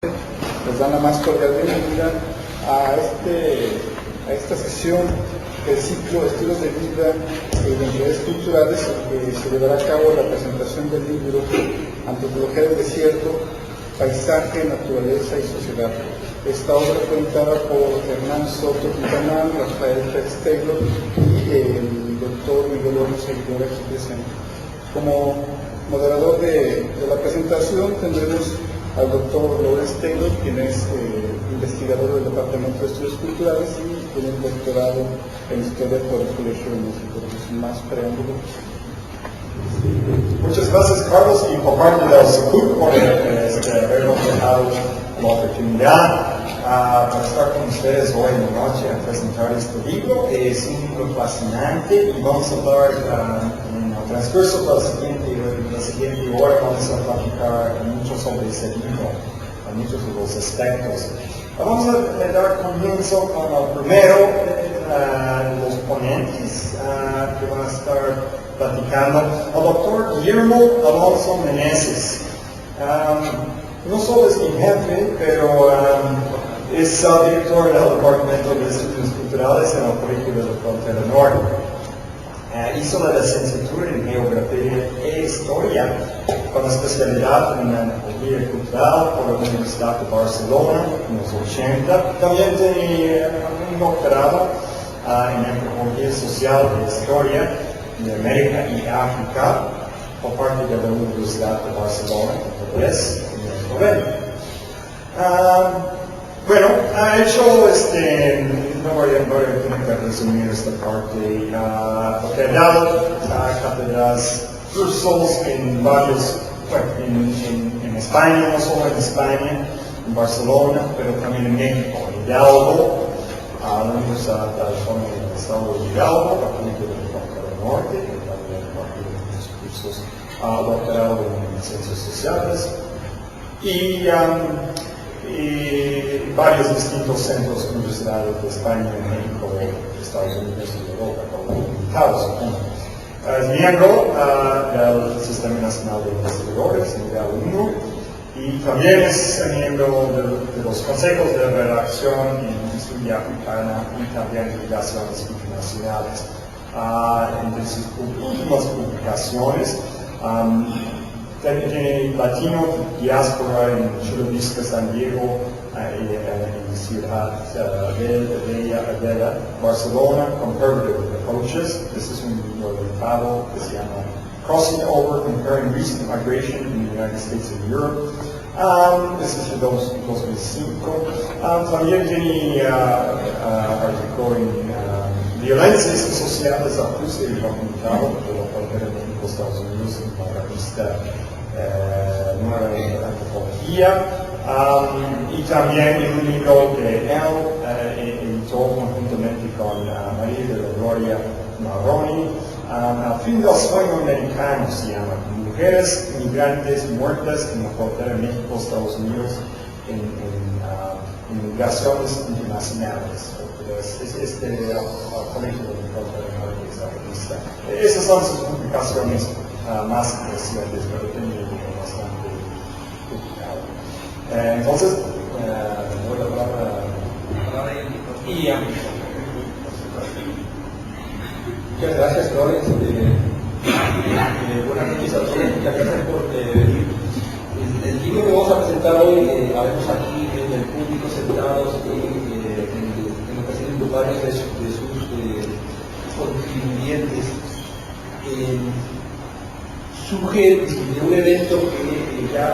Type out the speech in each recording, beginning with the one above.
Les dan la más cordial bienvenida a esta sesión del ciclo Estilos de Vida e Identidades Culturales, que se llevará a cabo la presentación del libro Antropología del Desierto, Paisaje, Naturaleza y Sociedad. Esta obra fue editada por Hernán Soto Quintanar, Rafael Pérez Taylor y el doctor Miguel Hornos Aguilera aquí presente. Como moderador de la presentación tendremos al doctor Lawrence Taylor, quien es investigador del Departamento de Estudios Culturales y tiene un doctorado en Historia por el Colegio de México. Sin más preámbulo. Muchas gracias, Carlos, y por parte del SECUC por habernos dejado la oportunidad para estar con ustedes hoy en la noche a presentar este libro. Es un libro fascinante y vamos a hablar en el transcurso de la siguiente hora, vamos a platicar mucho sobre ese libro, a muchos de los aspectos. Vamos a dar comienzo con el primero, los ponentes que van a estar platicando, el doctor Guillermo Alonso Meneses. No solo es mi jefe, pero es el director del Departamento de Estudios Culturales en el Colegio de la Frontera Norte. Hizo la licenciatura en Geografía e Historia con especialidad en Antropología Cultural por la Universidad de Barcelona en los 80. También tiene un doctorado en Antropología Social e Historia de América y África por parte de la Universidad de Barcelona en el 90. Bueno, ha hecho, no voy a tener que resumir esta parte, porque ha dado cátedras, cursos en varios, en España, no solo en España, en Barcelona, pero también en México, en Hidalgo, la Universidad Autónoma del Estado de Hidalgo, la Colegio de la Frontera Norte, que también parte de los cursos, doctorado en Ciencias Sociales, y varios distintos centros universitarios de España, México, Estados Unidos y Europa, como invitados. Es miembro del Sistema Nacional de Investigadores, nivel 1, y también es miembro de los consejos de redacción en Historia Africana y también Relaciones Internacionales. Entre sus últimas publicaciones, tiene Latino Diáspora en Chula Vista, San Diego, en Ciudad Bella, Barcelona, Comparative Approaches. Este es un libro editado que se llama Crossing Over, Comparing Recent Migration in the United States and Europe. Este es de 2005. También tiene artículo en Violencias Sociales Acústicas y Documentado de la Frontera de México, Estados Unidos, en la revista Nueva Antropología, y también en un libro que él editó conjuntamente con María de la Gloria Marroni, Al fin del sueño americano se llama, Mujeres Migrantes Muertas en la Frontera de México, Estados Unidos, en migraciones internacionales. Es del Colegio de la Frontera Norte, esa revista. Esas son sus publicaciones más recientes, pero tiene bastante publicado. Entonces, doy la palabra y a muchas gracias, Lawrence. Buenas noches a todos. Muchas gracias por venir. El libro que vamos a presentar hoy, habemos aquí en el público sentados en lo que tienen varios de sus contribuyentes. Surge de un evento que ya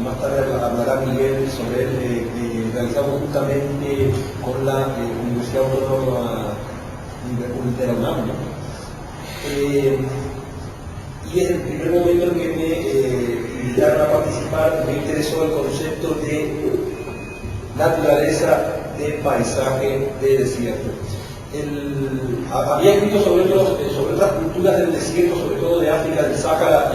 más tarde hablará Miguel sobre él, realizado justamente con la Universidad Autónoma de la UNAM, ¿no? Y es el primer momento en que me invitaron a participar. Me interesó el concepto de naturaleza, de paisaje, de desierto. Había escrito sobre otras culturas del desierto, sobre todo de África, del Sáhara,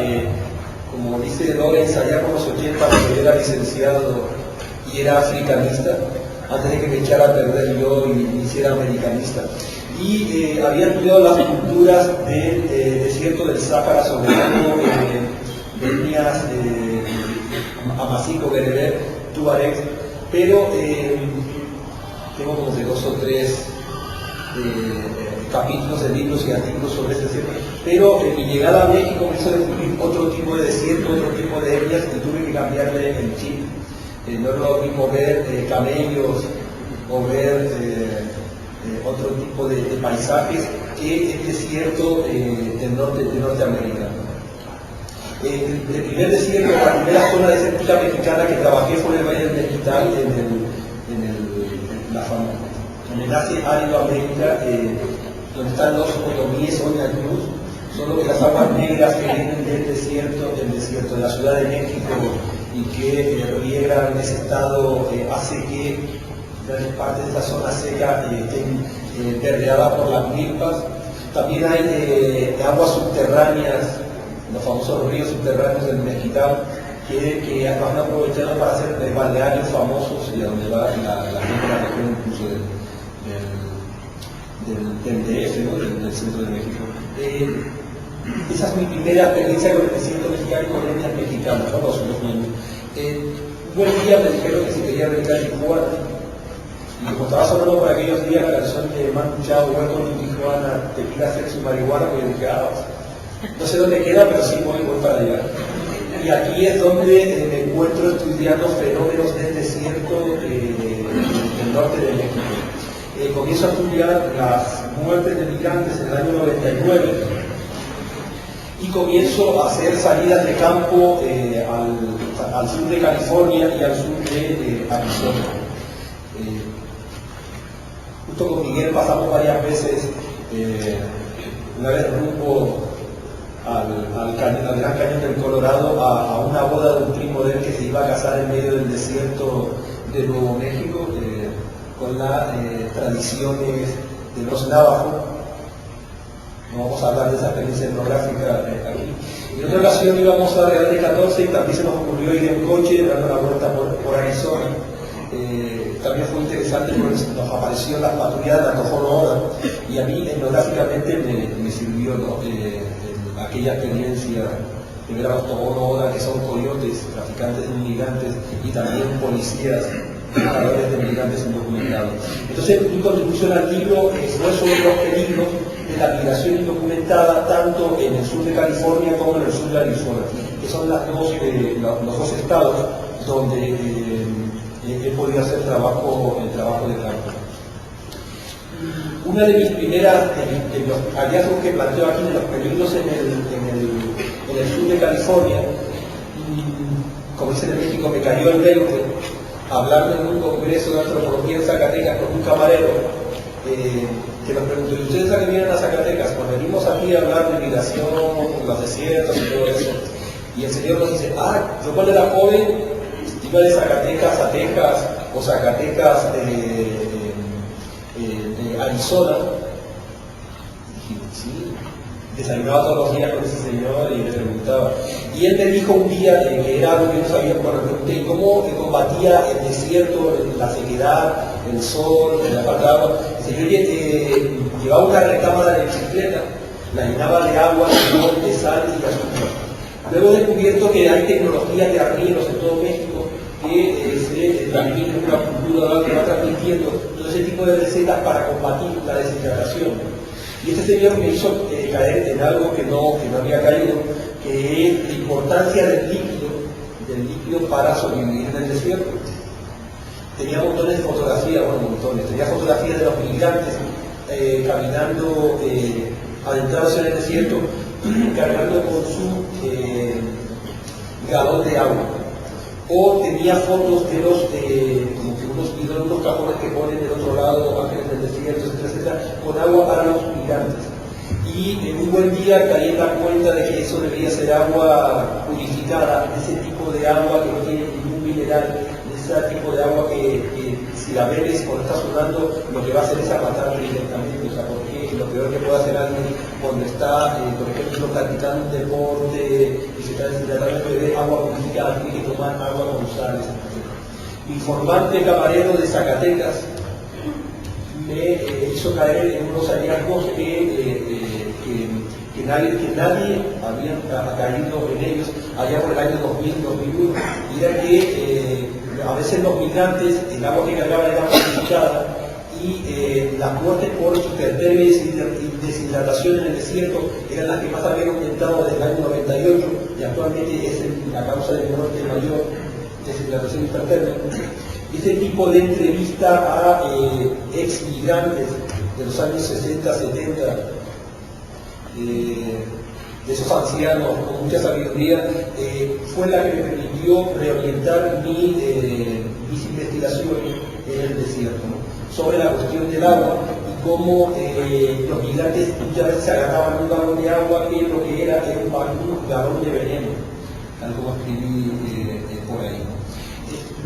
como dice Lawrence, allá por los 80, cuando yo era licenciado y era africanista, antes de que me echara a perder yo y me hiciera americanista. Y había estudiado las culturas del desierto del Sáhara, sobre todo etnias amazigh o bereber, tuaregs, pero tengo como de 2 o 3 capítulos de libros y artículos sobre este tema, pero mi llegada a México me hizo descubrir otro tipo de desierto, otro tipo de etnias, y tuve que cambiarle el chip. No es lo mismo ver camellos o ver otro tipo de paisajes que el desierto de Norteamérica. El primer desierto, la primera zona desértica mexicana que trabajé fue en el Valle del Mezquital, en el Asia Árido América, donde están los otomíes o ñañús, solo que las aguas negras que vienen del desierto de la Ciudad de México y que riegan ese estado, hace que grandes partes de esta zona seca estén verdeadas por las milpas. También hay aguas subterráneas, los famosos ríos subterráneos del Mezquital, que han aprovechado para hacer balnearios famosos, y a donde va la gente de la región incluso del DF, ¿no? del centro de México. Esa es mi primera experiencia con el desierto mexicano y con etnias mexicanas, ¿no? los niños. Un buen día me dijeron que si quería venir a Tijuana, y como estaba sonando por aquellos días la canción de Manu Chao, Welcome to Tijuana, Tequila, Sexo y Marihuana, pues yo dije, no sé dónde queda, pero sí voy para allá. Y aquí es donde me encuentro estudiando fenómenos del desierto del norte de México. Comienzo a estudiar las muertes de migrantes en el año 99 y comienzo a hacer salidas de campo al sur de California y al sur de Arizona. Justo con Miguel pasamos varias veces, una vez rumbo al Gran Cañón del Colorado, a una boda de un primo de él que se iba a casar en medio del desierto de Nuevo México, con las tradiciones de los navajos. No vamos a hablar de esa experiencia etnográfica aquí. En otra ocasión íbamos a Real de 14 y también se nos ocurrió ir en coche dando la vuelta por Arizona. También fue interesante porque nos apareció las patrullas de la Tojono Oda, y a mí etnográficamente me sirvió, ¿no? Aquella experiencia de ver a los Tojono Oda, que son coyotes, traficantes de inmigrantes, y también policías, buscadores de inmigrantes indocumentados. Entonces, mi contribución al libro fue sobre los peligros de la migración indocumentada, tanto en el sur de California como en el sur de Arizona, que son los dos estados donde he podido hacer trabajo de campo. Una de mis primeras, de los hallazgos que planteo aquí de los peligros en el sur de California, como dicen en México, me cayó el 20, hablando en un congreso de antropología en Zacatecas con un camarero, que nos preguntó, ¿y ustedes a qué vienen a Zacatecas? Pues venimos aquí a hablar de migración, los desiertos y todo eso. Y el señor nos dice, yo cuando era joven iba de Zacatecas a Texas, o Zacatecas de Arizona. Y dije, sí, desayunaba todos los días con ese señor y le preguntaba. Y él me dijo un día que era algo que no sabía, cuando le pregunté, ¿cómo combatía el desierto, la sequedad, el sol, la falta de agua? Dice, yo llevaba una recámara de bicicleta, la llenaba de agua, de sal y de azúcar. Luego he descubierto que hay tecnologías de arrieros en todo México que se transmiten una cultura que va transmitiendo todo ese tipo de recetas para combatir la deshidratación. Y este señor me hizo caer en algo que no había caído, que es la importancia del líquido para sobrevivir en el desierto. Tenía montones de fotografías, tenía fotografías de los migrantes caminando, adentrados en el desierto, cargando con su galón de agua. O tenía fotos de como que unos bidones, unos cajones que ponen del otro lado, ángeles del desierto, etcétera, etcétera, con agua para los migrantes. Y en un buen día caí en la cuenta de que eso debería ser agua purificada, ese tipo de agua que no tiene ningún mineral, ese tipo de agua que si la bebes cuando está sudando, lo que va a hacer es matarte directamente. O sea, porque lo peor que puede hacer alguien cuando está, por ejemplo, practicando un deporte y se está deshidratando, beber agua purificada, tiene que tomar agua con sal. Mi informante camarero de Zacatecas me hizo caer en unos hallazgos que nadie había caído en ellos allá por el año 2000-2001, y era que a veces los migrantes, el agua que cargaban era purificada y las muertes por hipertermia y deshidratación en el desierto eran las que más habían aumentado desde el año 98 y actualmente es la causa de muerte mayor, deshidratación y hipertermia. Ese tipo de entrevista a ex migrantes de los años 60, 70, de esos ancianos con mucha sabiduría, fue la que me permitió reorientar mis investigaciones en el desierto, ¿no? Sobre la cuestión del agua y cómo los migrantes muchas veces se agarraban un galón de agua que lo que era un galón de veneno, tal como escribí por ahí, ¿no?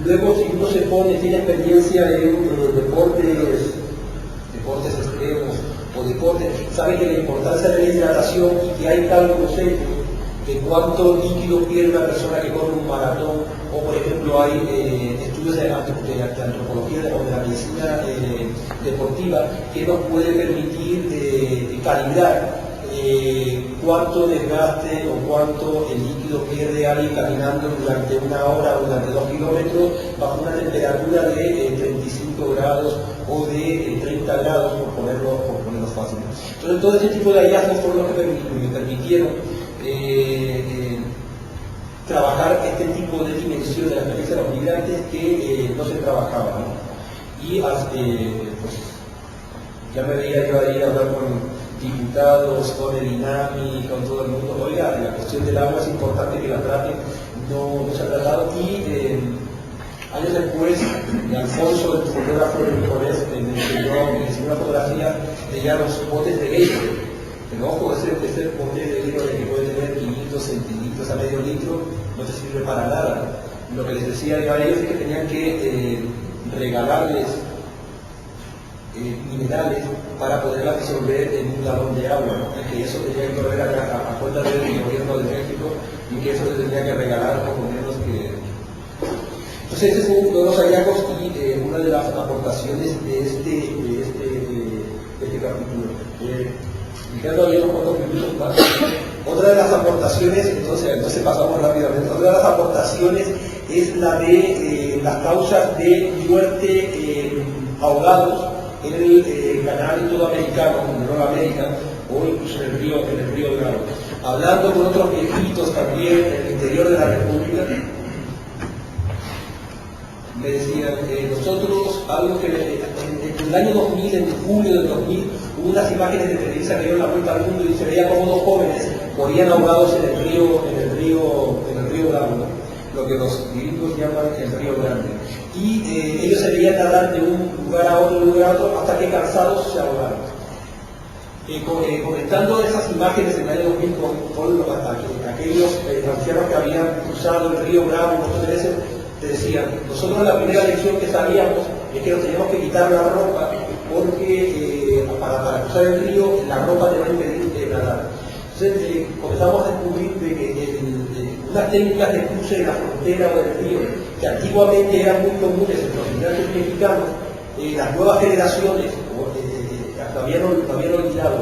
Luego, si uno se pone, tiene experiencia en deportes extremos o deportes, sabe que la importancia de la hidratación y que hay cálculos hechos de cuánto líquido pierde una persona que corre un maratón, o por ejemplo hay estudios de antropología o de la medicina deportiva que nos puede permitir calibrar cuánto desgaste o cuánto el líquido pierde alguien caminando durante una hora o durante 2 kilómetros bajo una temperatura de 35 grados o de 30 grados, por ponerlo fácil. Entonces todo ese tipo de hallazgos fueron los que me permitieron trabajar este tipo de dimensión de la experiencia de los migrantes que no se trabajaba, ¿no? Y pues, ya me veía yo ahí hablar con diputados, con el INAMI, con todo el mundo. Oiga, la cuestión del agua es importante que la traten, no se ha tratado. Y años después, Alfonso, el fotógrafo de Nicolás, me enseñó una fotografía de ya los botes de hielo. Pero ojo, ese bote de hielo de que puede tener 500 centilitros a medio litro no te sirve para nada. Lo que les decía yo a ellos es que tenían que regalarles minerales para poderla disolver en un galón de agua, ¿no? Y que eso tenía que correr a cuenta del gobierno de México y que eso se tenía que regalar poco menos que... Entonces ese es uno de los hallazgos y una de las aportaciones de este capítulo. Me quedan todavía unos cuantos minutos más. Otra de las aportaciones, entonces pasamos rápidamente, otra de las aportaciones es la de las causas de muerte ahogados en el canal sudamericano, en Norteamérica, o incluso en el río Bravo. Hablando con otros viejitos también en el interior de la República, me decían, nosotros, algo que en el año 2000, en julio del 2000, hubo unas imágenes de televisión que dieron la vuelta al mundo y se veía como 2 jóvenes morían ahogados en el río Bravo, ¿no? Lo que los gringos llaman el río Grande. Y ellos se veían nadar de un lugar a otro, hasta que cansados se ahogaron. Comentando esas imágenes en el año 2000 con aquellos ancianos que habían cruzado el río Bravo muchas veces, te decían, nosotros la primera lección que sabíamos es que nos teníamos que quitar la ropa porque para cruzar el río la ropa te va a impedir nadar. Entonces comenzamos a descubrir de que unas técnicas de cruce de la frontera o del río que antiguamente eran muy comunes en los migrantes mexicanos, las nuevas generaciones lo habían olvidado.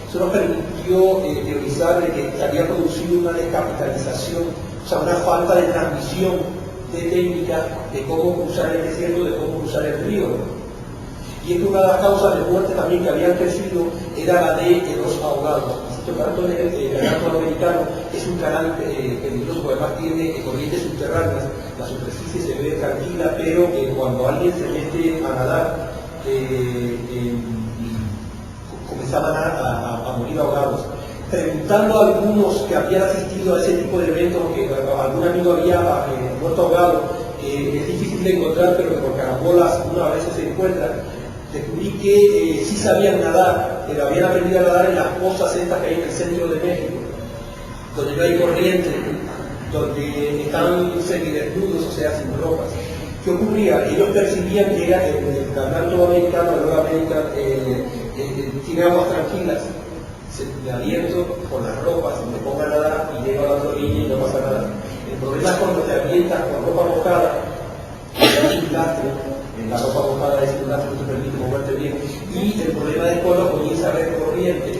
Eso nos permitió teorizar de que se había producido una descapitalización, o sea, una falta de transmisión de técnicas de cómo cruzar el desierto, de cómo cruzar el río. Y es que una de las causas de muerte también que habían crecido era la de los ahogados. Tanto en el canal sudamericano es un canal peligroso porque además tiene corrientes subterráneas, la superficie se ve tranquila, pero cuando alguien se mete a nadar comenzaban a morir ahogados. Preguntando a algunos que habían asistido a ese tipo de eventos, que algún amigo había muerto ahogado, que es difícil de encontrar, pero que por carambolas una vez se encuentra, descubrí que sí sabían nadar, pero habían aprendido a nadar en las pozas estas que hay en el centro de México, donde no hay corriente, donde están semidesnudos, o sea, sin ropas. ¿Qué ocurría? Ellos percibían que era el canal sudamericano, el Norteamérica, tiene aguas tranquilas, me aviento con las ropas, me pongo a nadar y llego a la orilla y no pasa nada. El problema es cuando te avientas con ropa mojada, es un lastre, la ropa mojada es un lastre, no te permite moverte bien, y el problema es cuando comienza a haber corriente,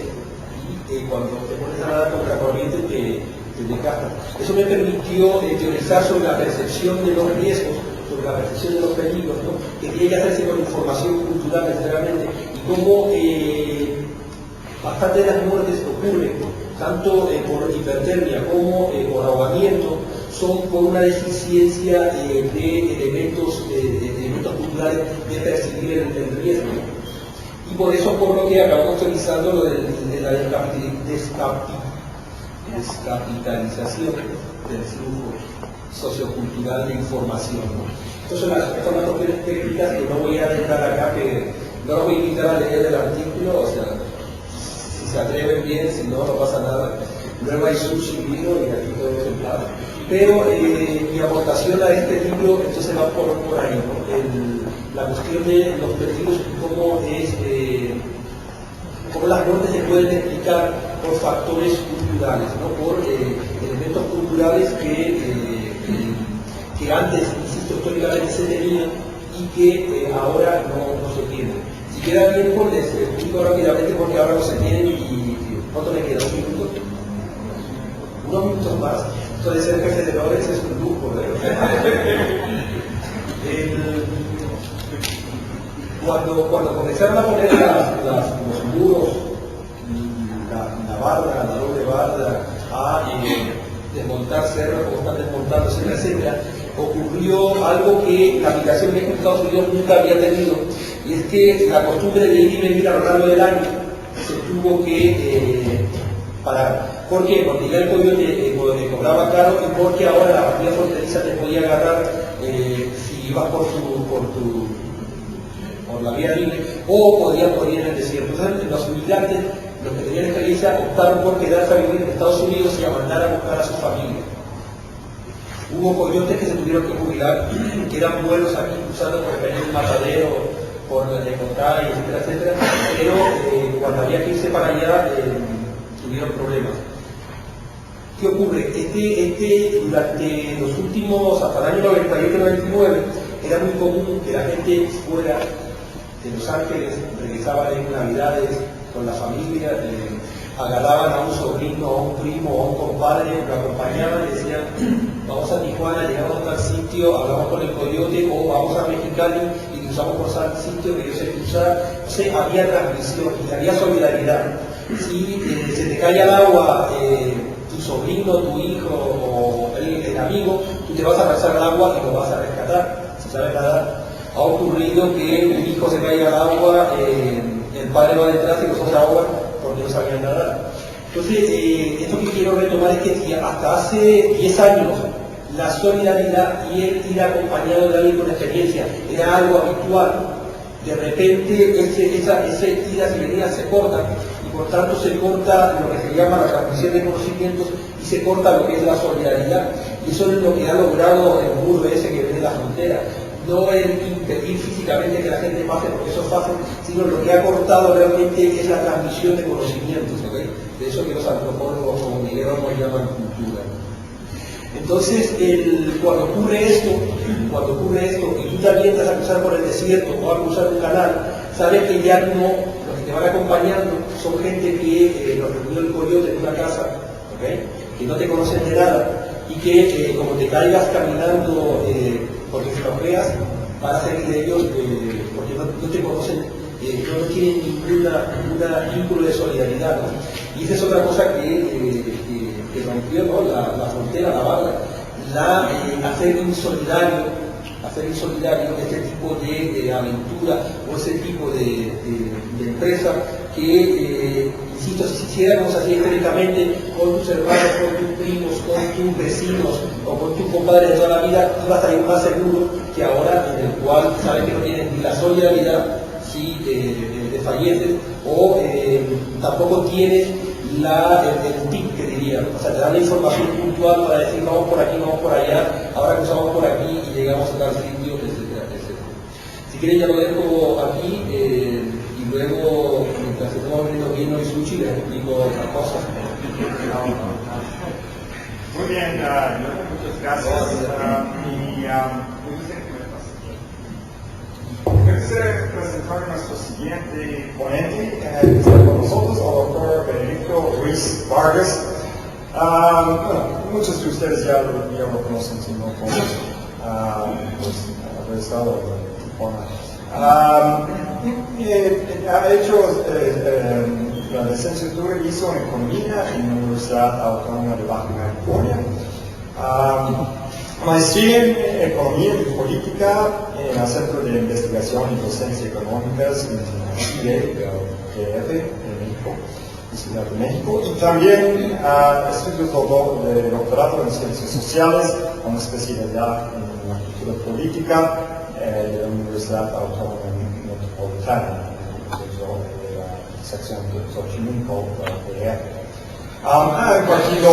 y cuando te pones a nadar contra corriente te desgastas. Eso me permitió teorizar sobre la percepción de los riesgos, sobre la percepción de los peligros, ¿no? Que tiene que hacerse con información cultural necesariamente, y cómo bastante de las muertes ocurren, tanto por hipertermia como por ahogamiento, son por una deficiencia de elementos culturales de percibir el riesgo. Y por eso, por lo que acabamos utilizando lo de la descapitalización del flujo sociocultural de información, ¿no? Estas son las cuestiones técnicas que no voy a adentrar acá, que no los voy a invitar a leer el artículo, o sea, si se atreven bien, si no, no pasa nada. Luego hay subsídio y aquí podemos entrar. Pero mi aportación a este libro entonces va por ahí, ¿no? La cuestión de los peligros y cómo las muertes se pueden explicar por factores culturales, ¿no? Por elementos culturales que antes, insisto, históricamente se tenían y que ahora no se tienen. Si queda tiempo, les explico rápidamente porque ahora no se tienen y ¿cuánto me queda? ¿1 minuto? Unos minutos más. Esto de ser jefe de Lorenz es un lujo, Cuando comenzaron a poner los muros, la barda, la doble barda, a desmontar cerros, como están desmontando, etcétera, etcétera, ocurrió algo que la aplicación que en Estados Unidos nunca había tenido, y es que la costumbre de ir y venir a lo largo del año se tuvo que parar. ¿Por qué? Porque ya el coyote cobraba caro y porque ahora la patrulla fronteriza te podía agarrar si ibas por la vía libre o podías morir en el desierto. Entonces los inmigrantes, los que tenían experiencia, optaron por quedarse a vivir en Estados Unidos y a mandar a buscar a su familia. Hubo coyotes que se tuvieron que jubilar, que eran buenos aquí cruzando por el Peñón Matadero, por el Necotay, etcétera, etcétera, pero cuando había que irse para allá tuvieron problemas. ¿Qué ocurre? Durante los últimos, hasta el año 98-99, era muy común que la gente fuera de Los Ángeles, regresaban en Navidades con la familia, agarraban a un sobrino, a un primo, a un compadre, lo acompañaban y decían, vamos a Tijuana, llegamos a tal sitio, hablamos con el coyote, o vamos a Mexicali y cruzamos por tal sitio que yo sé cruzar. Entonces había transmisión y había solidaridad. Si se te cae al agua tu sobrino, tu hijo o el amigo, tú te vas a lanzar al agua y lo vas a rescatar, si sabes nadar. Ha ocurrido que un hijo se caiga al agua, el padre va detrás y los otros ahogan porque no sabían nadar. Entonces, esto que quiero retomar es que hasta hace 10 años la solidaridad y el ir acompañado de alguien con experiencia era algo habitual. De repente esas idas y venidas se cortan y por tanto se corta lo que se llama la transmisión de conocimientos y se corta lo que es la solidaridad. Y eso es lo que ha logrado el muro ese que viene de la frontera. No el impedir físicamente que la gente pase porque eso es fácil, sino lo que ha cortado realmente es la transmisión de conocimientos, ¿okay? De eso que los antropólogos como Miguel Ramos llaman cultura. Entonces, cuando ocurre esto y tú te avientas a cruzar por el desierto o a cruzar un canal, sabes que ya no, los que te van acompañando son gente que los reunió el coyote en una casa, ¿okay? Que no te conocen de nada y que como te caigas caminando porque te los veas, van a salir de ellos porque no te conocen, no tienen ninguna vínculo de solidaridad, ¿no? Y esa es otra cosa que rompió, ¿no? la frontera, la barra, hacer insolidario este tipo de aventura o ese tipo de empresa que, insisto, si hiciéramos así históricamente con tus hermanos, con tus primos, con tus vecinos o con tus compadres de toda la vida, tú vas a estar más seguro que ahora, en el cual sabes que no tienes ni la solidaridad si te falleces o tampoco tienes el tip que diría, o sea, te dan la información puntual para decir vamos por aquí, vamos por allá, ahora cruzamos por aquí y llegamos a tal sitio, etcétera, etcétera. Si quieren ya lo dejo aquí y luego, mientras estamos viendo vino y sushi, les explico otras cosas. Muy bien, muchas gracias. Yo quisiera presentar a nuestro siguiente ponente, que está con nosotros, el doctor Benedicto Ruiz Vargas. Bueno, muchos de ustedes ya lo conocen, si no conocen. pues, haber estado en Tijuana. Ha hecho la licenciatura hizo en Economía en la Universidad Autónoma de Baja California. Maestría en Economía y Política en el Centro de Investigación y Docencia Económicas en Chile, DF, en México, en Ciudad de México. Y también estudios de doctorado en Ciencias Sociales, con especialidad en la cultura política de la Universidad Autónoma Metropolitana, de la sección de Xochimilco, DF. Ha impartido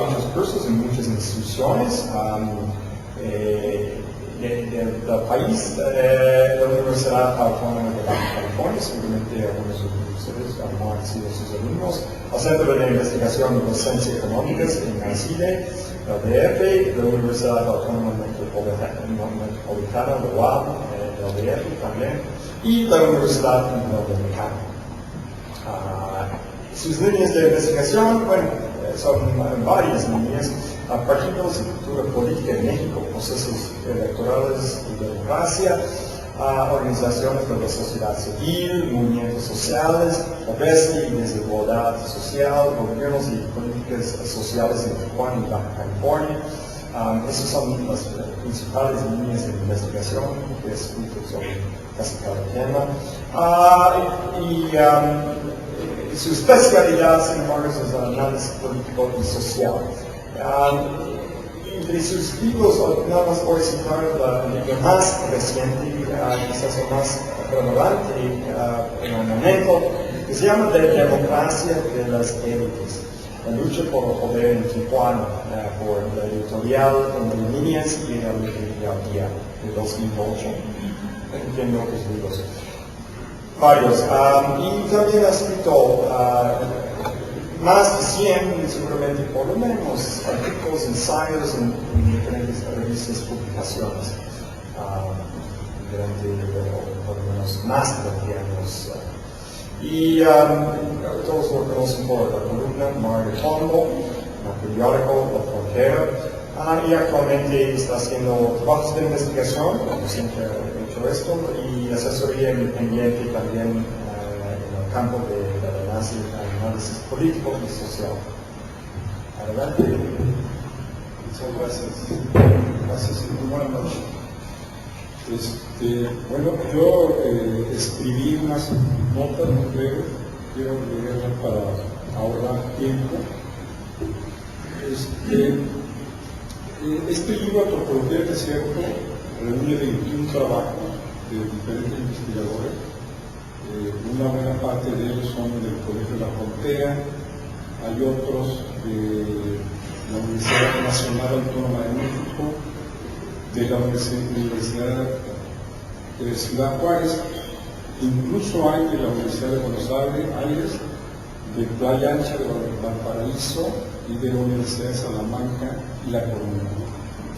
muchos cursos en muchas instituciones del país, la Universidad Autónoma de Baja California, seguramente algunos de ustedes han sido sus alumnos, el Centro de Investigación y Docencia Económicas en Chile, la DF, la Universidad Autónoma Metropolitana de UAM, la DF también, y la Universidad Interamericana. Sus líneas de investigación, bueno, son varias líneas, partidos de cultura política en México, procesos electorales y democracia, organizaciones de la sociedad civil, movimientos sociales, pobreza y desigualdad social, gobiernos y políticas sociales en Tijuana y Baja California. Esas son las principales líneas de investigación que he escrito sobre casi cada tema. Su especialidad, sin embargo, es el análisis político y social. Entre sus libros, nada más voy a citar el libro más reciente, quizás el más relevante en el momento, que se llama La democracia de las élites, la lucha por el poder en Tijuana, por la editorial Entre Líneas y la librería Día de 2008. Entiendo otros libros. Varios. Y también ha escrito más de 100, seguramente por lo menos, artículos, ensayos en diferentes revistas, publicaciones, durante por lo menos más de 20 años. Y todos lo conocen por la columna Mar de Fondo, el periódico La Frontera, y actualmente está haciendo trabajos de investigación, como siempre ha hecho esto, y asesoría independiente también en el campo del análisis político y social. Adelante. Muchas gracias. Gracias y muy buenas noches. Bueno, yo escribí unas notas muy breves, quiero leerlas para ahorrar tiempo. Este libro, Antropología del Desierto, reúne 21 trabajos de diferentes investigadores. Una buena parte de ellos son del Colegio de la Frontera, hay otros de la Universidad Nacional Autónoma de México, de la Universidad de Ciudad Juárez, incluso hay de la Universidad de Buenos Aires, de Playa Ancha de Valparaíso y de la Universidad de Salamanca y La Coruña.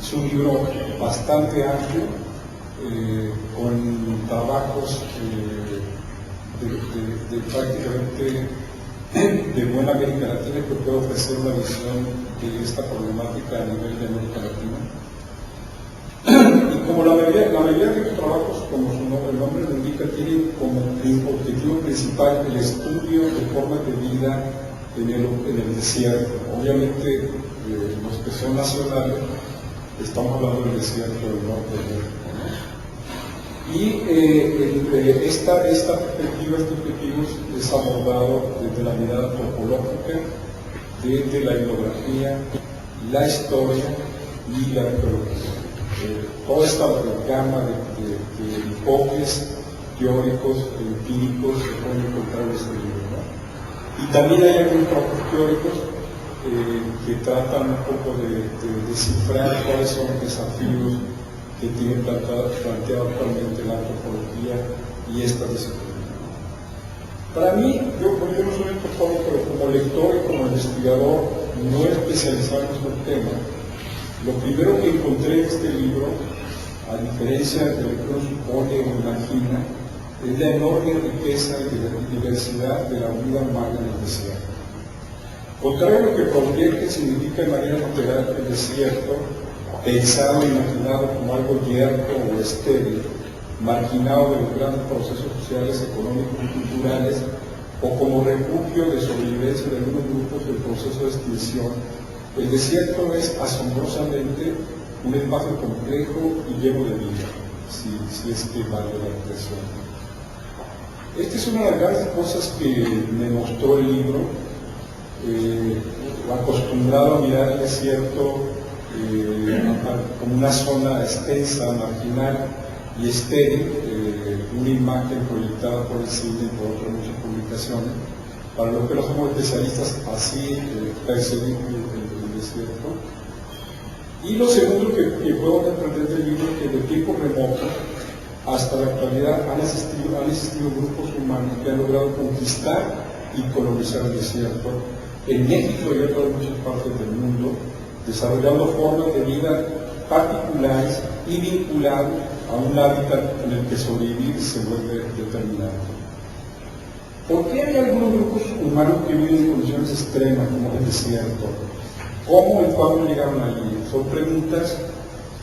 Es un libro bastante amplio, con trabajos de prácticamente de buena América Latina, que puede ofrecer una visión de esta problemática a nivel de América Latina. Y como la mayoría de los trabajos, como el nombre lo indica, tienen como objetivo principal el estudio de formas de vida en el desierto. Obviamente, los que son nacionales, estamos hablando del desierto del norte de México, ¿no? Y esta perspectiva, este objetivo es abordado desde la mirada antropológica, desde la etnografía, la historia y la arqueología. Toda esta gama de enfoques teóricos, empíricos, se pueden encontrar en este libro, ¿no? Y también hay algunos trabajos teóricos que tratan un poco de descifrar cuáles son los desafíos que tiene planteado actualmente la antropología y esta disciplina. Para mí, yo no soy antropólogo, pero como lector y como investigador no especializado en este tema, lo primero que encontré en este libro, a diferencia de lo que uno supone o imagina, es la enorme riqueza y diversidad de la vida humana en el desierto. Contrario a lo que proyecte significa de manera literal el desierto, pensado e imaginado como algo yerto o estéril, marginado de los grandes procesos sociales, económicos y culturales, o como refugio de sobrevivencia de algunos grupos del proceso de extinción, el desierto es asombrosamente un espacio complejo y lleno de vida, si es que vale la expresión. Esta es una de las grandes cosas que me mostró el libro, acostumbrado a mirar el desierto como una zona extensa, marginal y estéril, una imagen proyectada por el cine y por otras muchas publicaciones, para lo que no somos especialistas, así percibimos el desierto. Y lo segundo que puedo aprender del libro es que de tiempo remoto hasta la actualidad han existido grupos humanos que han logrado conquistar y colonizar el desierto en México y en otras muchas partes del mundo, desarrollando formas de vida particulares y vinculadas a un hábitat en el que sobrevivir se vuelve determinante. ¿Por qué hay algunos grupos humanos que viven en condiciones extremas como el desierto? ¿Cómo y cuándo llegaron allí? Son preguntas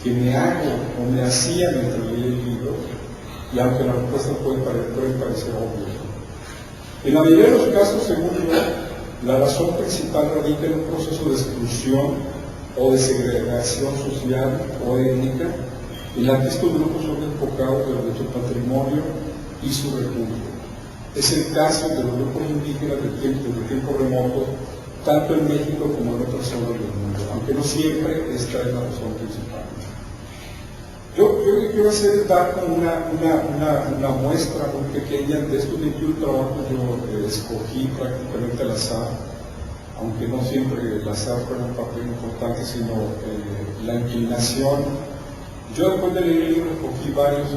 que me hago o me hacía mientras leía el libro, y aunque la respuesta puede parecer obvia. En la mayoría de los casos, según yo, la razón principal radica en un proceso de exclusión o de segregación social o étnica, en la que estos grupos son enfocados de su patrimonio y su refugio. Es el caso de los grupos indígenas de tiempo remoto, tanto en México como en otras zonas del mundo, aunque no siempre esta es la razón principal. Yo lo que quiero hacer es dar como una muestra muy pequeña de estos 21 trabajos. Yo escogí prácticamente al azar, aunque no siempre el azar fue un papel importante, sino la inclinación. Yo después de leer el libro escogí varios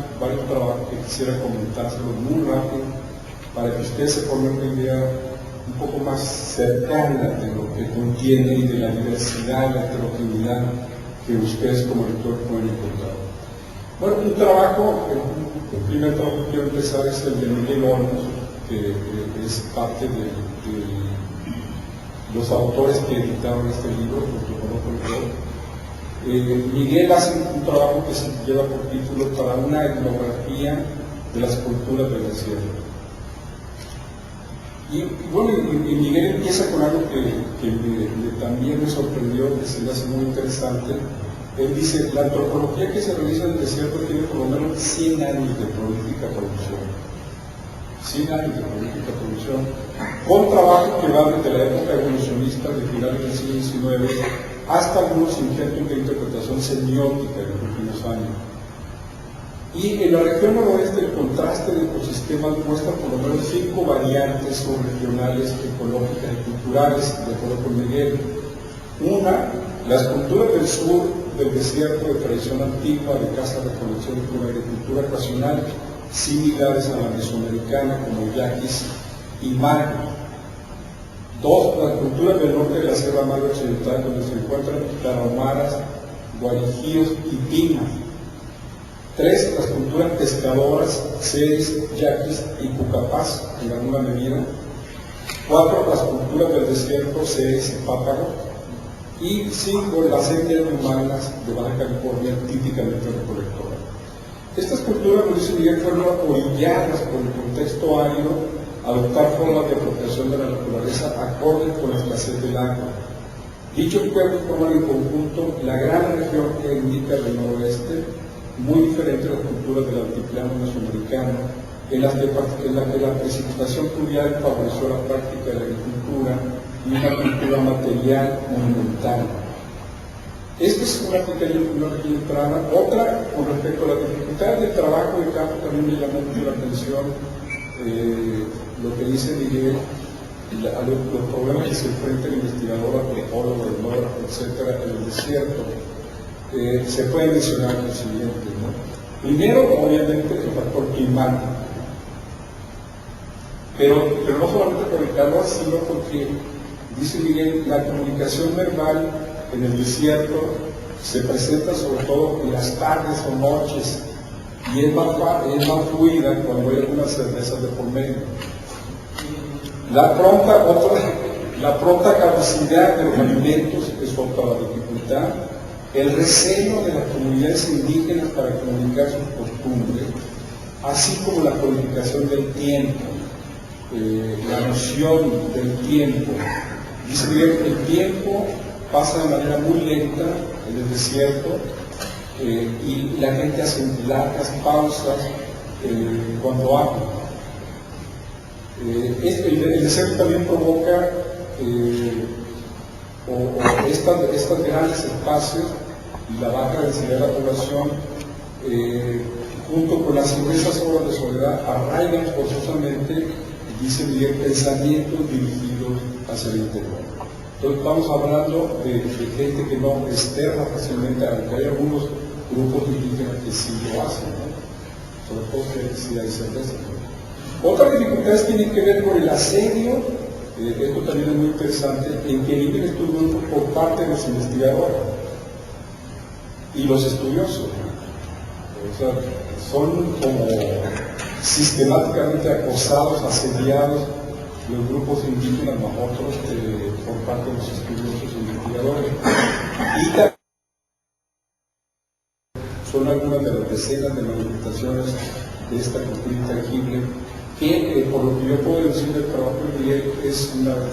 trabajos que quisiera comentárselos muy rápido para que ustedes se formen una idea un poco más cercana de lo que contiene y de la diversidad, la heterogeneidad que ustedes como lectores pueden encontrar. Bueno, un trabajo, el primer trabajo que quiero empezar es el de Miguel Olmos, que es parte de los autores que editaron este libro, junto con otro autor. Miguel hace un trabajo que se lleva por título Para una etnografía de las culturas del desierto. Y bueno, Miguel empieza con algo que también me sorprendió, que se le hace muy interesante. Él dice, la antropología que se realiza en el desierto tiene por lo menos 100 años de prolífica producción. 100 años de prolífica producción, con trabajo que va desde la época evolucionista de finales del siglo XIX hasta algunos intentos de interpretación semiótica en los últimos años. Y en la región noroeste el contraste de ecosistemas muestra por lo menos 5 variantes subregionales, ecológicas y culturales, de acuerdo con Miguel. Una, las culturas del sur del desierto de tradición antigua, de caza-recolección y con agricultura ocasional, similares a la mesoamericana, como yaquis y marcos. 2, las culturas del norte de la Sierra Madre Occidental, donde se encuentran tarahumaras, guarijíos y pimas. 3, las culturas pescadoras, seris, yaquis y pucapás, en alguna medida. 4, las culturas del desierto, seris y páparos. Y 5, las etnias humanas de Baja California, típicamente recolectoras. Estas culturas, como dice Miguel, fueron orilladas por el contexto árido a adoptar formas de apropiación de la naturaleza acorde con la escasez del agua. Dichos pueblos forman en conjunto la gran región que indica del noroeste, muy diferente a las culturas del altiplano mesoamericano, en las que la precipitación pluvial favoreció la práctica de la agricultura y una cultura material monumental. Esta es una pequeña entrada. Otra, con respecto a la dificultad del trabajo de campo, también me llamó mucho la atención lo que dice Miguel, los problemas que se enfrenta el investigador, antropólogo, etnógrafo, etcétera, en el desierto. Se puede mencionar lo siguiente, ¿no? Primero, obviamente, el factor climático. Pero no solamente por el calor, sino porque, dice Miguel, la comunicación verbal en el desierto se presenta sobre todo en las tardes o noches y es más fluida cuando hay algunas cervezas de por medio. La pronta caducidad de los alimentos es otra dificultad, el recelo de las comunidades indígenas para comunicar sus costumbres, así como la codificación del tiempo, la noción del tiempo. Dice bien, el tiempo pasa de manera muy lenta en el desierto y la gente hace largas pausas cuando habla. El desierto también provoca estos grandes espacios y la baja densidad de la población, junto con las inmensas horas de soledad, arraigan forzosamente, dice Miguel, pensamientos dirigidos hacia el interior. Entonces estamos hablando de gente que no externa fácilmente, aunque hay algunos grupos indígenas que sí lo hacen, ¿no? Sobre todo que sí hay certeza. Otras dificultades tienen que ver con el asedio, esto también es muy interesante, en que viven estos grupos por parte de los investigadores y los estudiosos. O sea, son como sistemáticamente acosados, asediados los grupos indígenas nosotros por parte de los estudiosos e investigadores. Y también son algunas de las decenas de manifestaciones de esta cultura intangible que, por lo que yo puedo decir del trabajo de Miguel, es una de las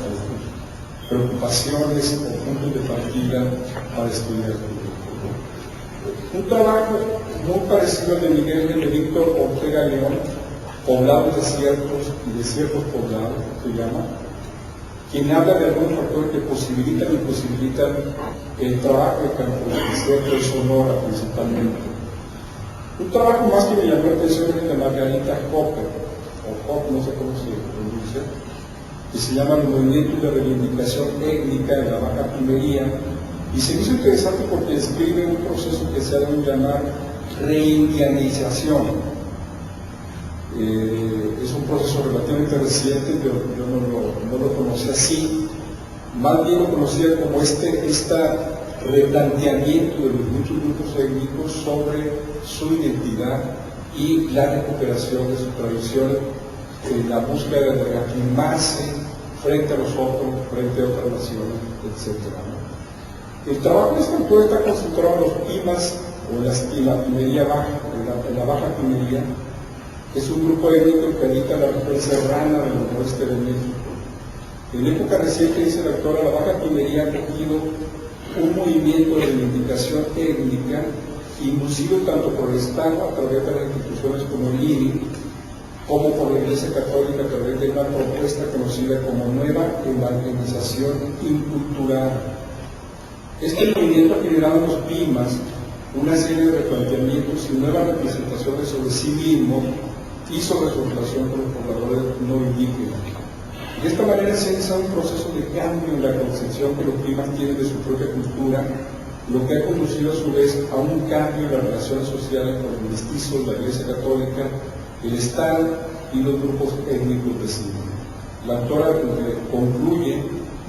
preocupaciones o puntos de partida para estudiar. Un trabajo muy parecido al de Miguel es el de Víctor Ortega León, Poblados Desiertos y Desiertos Poblados, se llama, quien habla de algunos factores que posibilitan y imposibilitan el trabajo de campo, el desierto de Sonora principalmente. Un trabajo más que me llamó la atención es el de Margarita Hopper, o Hop, no sé cómo se pronuncia, que se llama Los movimientos de reivindicación étnica en la Baja Pimería, y se me hizo interesante porque describe un proceso que se ha de llamar reindianización. Es un proceso relativamente reciente, yo no lo conocía así, más bien lo conocía como este replanteamiento de los muchos grupos étnicos sobre su identidad y la recuperación de sus tradiciones, la búsqueda de reafirmarse frente a los otros, frente a otras naciones, etc. El trabajo de este autor está concentrado en los Pimas, o en la Pimería Baja, en la Baja Pimería, que es un grupo étnico que habita en la región serrana del noroeste de México. En época reciente, dice la autora, la Baja Pimería ha cogido un movimiento de reivindicación étnica inducido tanto por el Estado a través de las instituciones como el INI, como por la Iglesia Católica a través de una propuesta conocida como Nueva Evangelización Incultural. Este movimiento ha generado en los Pimas una serie de replanteamientos y nuevas representaciones sobre sí mismo y sobre su relación con los pobladores no indígenas. De esta manera se ha iniciado un proceso de cambio en la concepción que los Pimas tienen de su propia cultura, lo que ha conducido a su vez a un cambio en las relaciones sociales con los mestizos, la Iglesia Católica, el Estado y los grupos étnicos vecinos. La autora concluye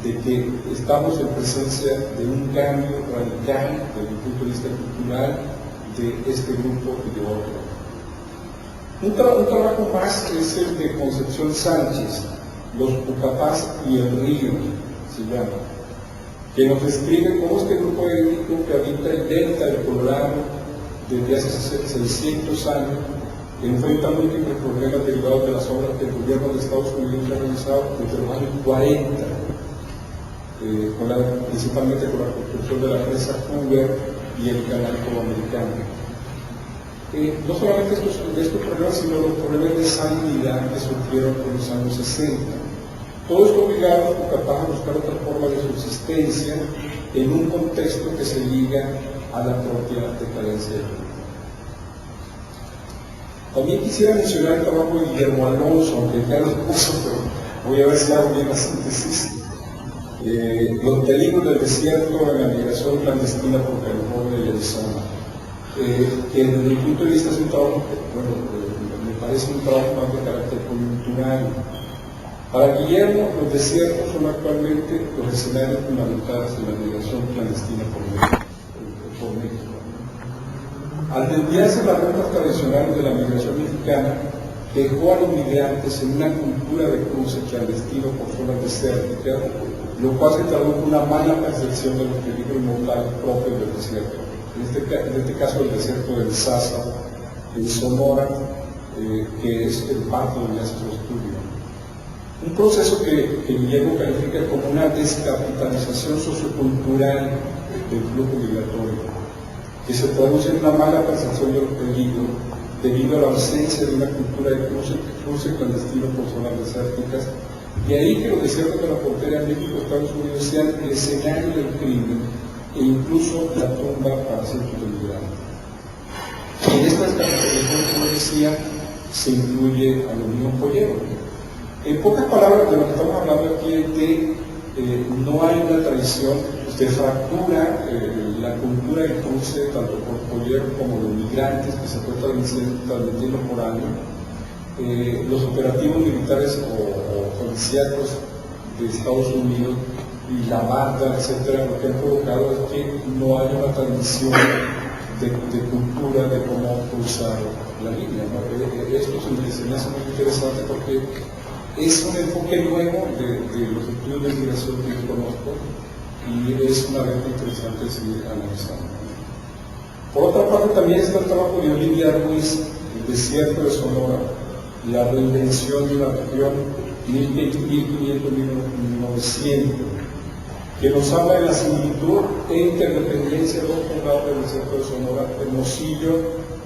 de que estamos en presencia de un cambio radical desde el punto de vista cultural de este grupo y de otro. Un trabajo más es el de Concepción Sánchez, Los Pucapás y el Río, se llama, que nos describe cómo este grupo étnico que habita el delta del Colorado desde hace 600 años enfrenta múltiples problemas derivados de las obras que el gobierno de Estados Unidos ha realizado desde los años 40, principalmente con la construcción de la presa Hoover y el canal Coamericano. No solamente estos problemas, sino los problemas de sanidad que surgieron en los años 60. Todo esto obligado a los Pucapás a buscar otra forma de subsistencia en un contexto que se liga a la propia decadencia del mundo. También quisiera mencionar el trabajo de Guillermo Alonso, aunque ya lo puso, pero voy a ver si hago bien la síntesis. Los peligros del desierto en la migración clandestina por California y Arizona, que desde mi punto de vista es un trabajo que, me parece un trabajo más de carácter coyuntural. Para Guillermo, los desiertos son actualmente los escenarios fundamentales de la migración clandestina por México. Al desviarse las rutas tradicionales de la migración mexicana, dejó a los migrantes en una cultura de cruce clandestino por zonas desérticas, lo cual se tradujo en una mala percepción de los peligros mortales propios del desierto. En este caso el desierto del Sasa, en Sonora, que es el parte donde hace su estudio. Un proceso que Guillermo califica como una descapitalización sociocultural del flujo migratorio, que se traduce en una mala percepción de los peligros debido a la ausencia de una cultura de cruce clandestino por zonas desérticas, y ahí que los desiertos de la frontera México-Estados Unidos sean el escenario del crimen e incluso la tumba para cientos de migrantes. En esta descapitalización, como decía, se incluye a los niños polleros. En pocas palabras, de lo que estamos hablando aquí es de no hay una tradición de fractura la cultura del cruce tanto por polleros como de migrantes que se puede transmitiendo por año. Los operativos militares o policíacos de Estados Unidos y la banda, etcétera, lo que han provocado es que no haya una transmisión de cultura de cómo cruzar la línea, ¿no? Esto se me hace muy interesante porque es un enfoque nuevo de los estudios de migración que yo conozco y es una vez interesante seguir analizando. Por otra parte, también está el trabajo de Olivia Ruiz, El desierto de Sonora, la reinvención de una región 1500-1900, que nos habla de la similitud e interdependencia de dos poblados del desierto de Sonora, Hermosillo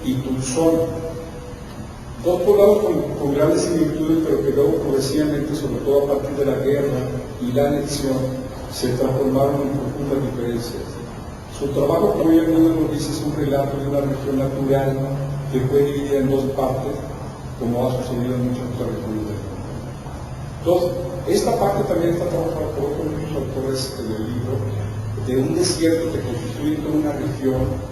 y Tucson. Dos poblados con grandes similitudes, pero que luego progresivamente, sobre todo a partir de la guerra y la anexión, se transformaron en profundas diferencias. Su trabajo, como ella misma nos dice, es un relato de una región natural que fue dividida en dos partes, como ha sucedido en muchos territorios del mundo. Entonces, esta parte también está trabajada por otros muchos autores en el libro, de un desierto que constituye toda una región,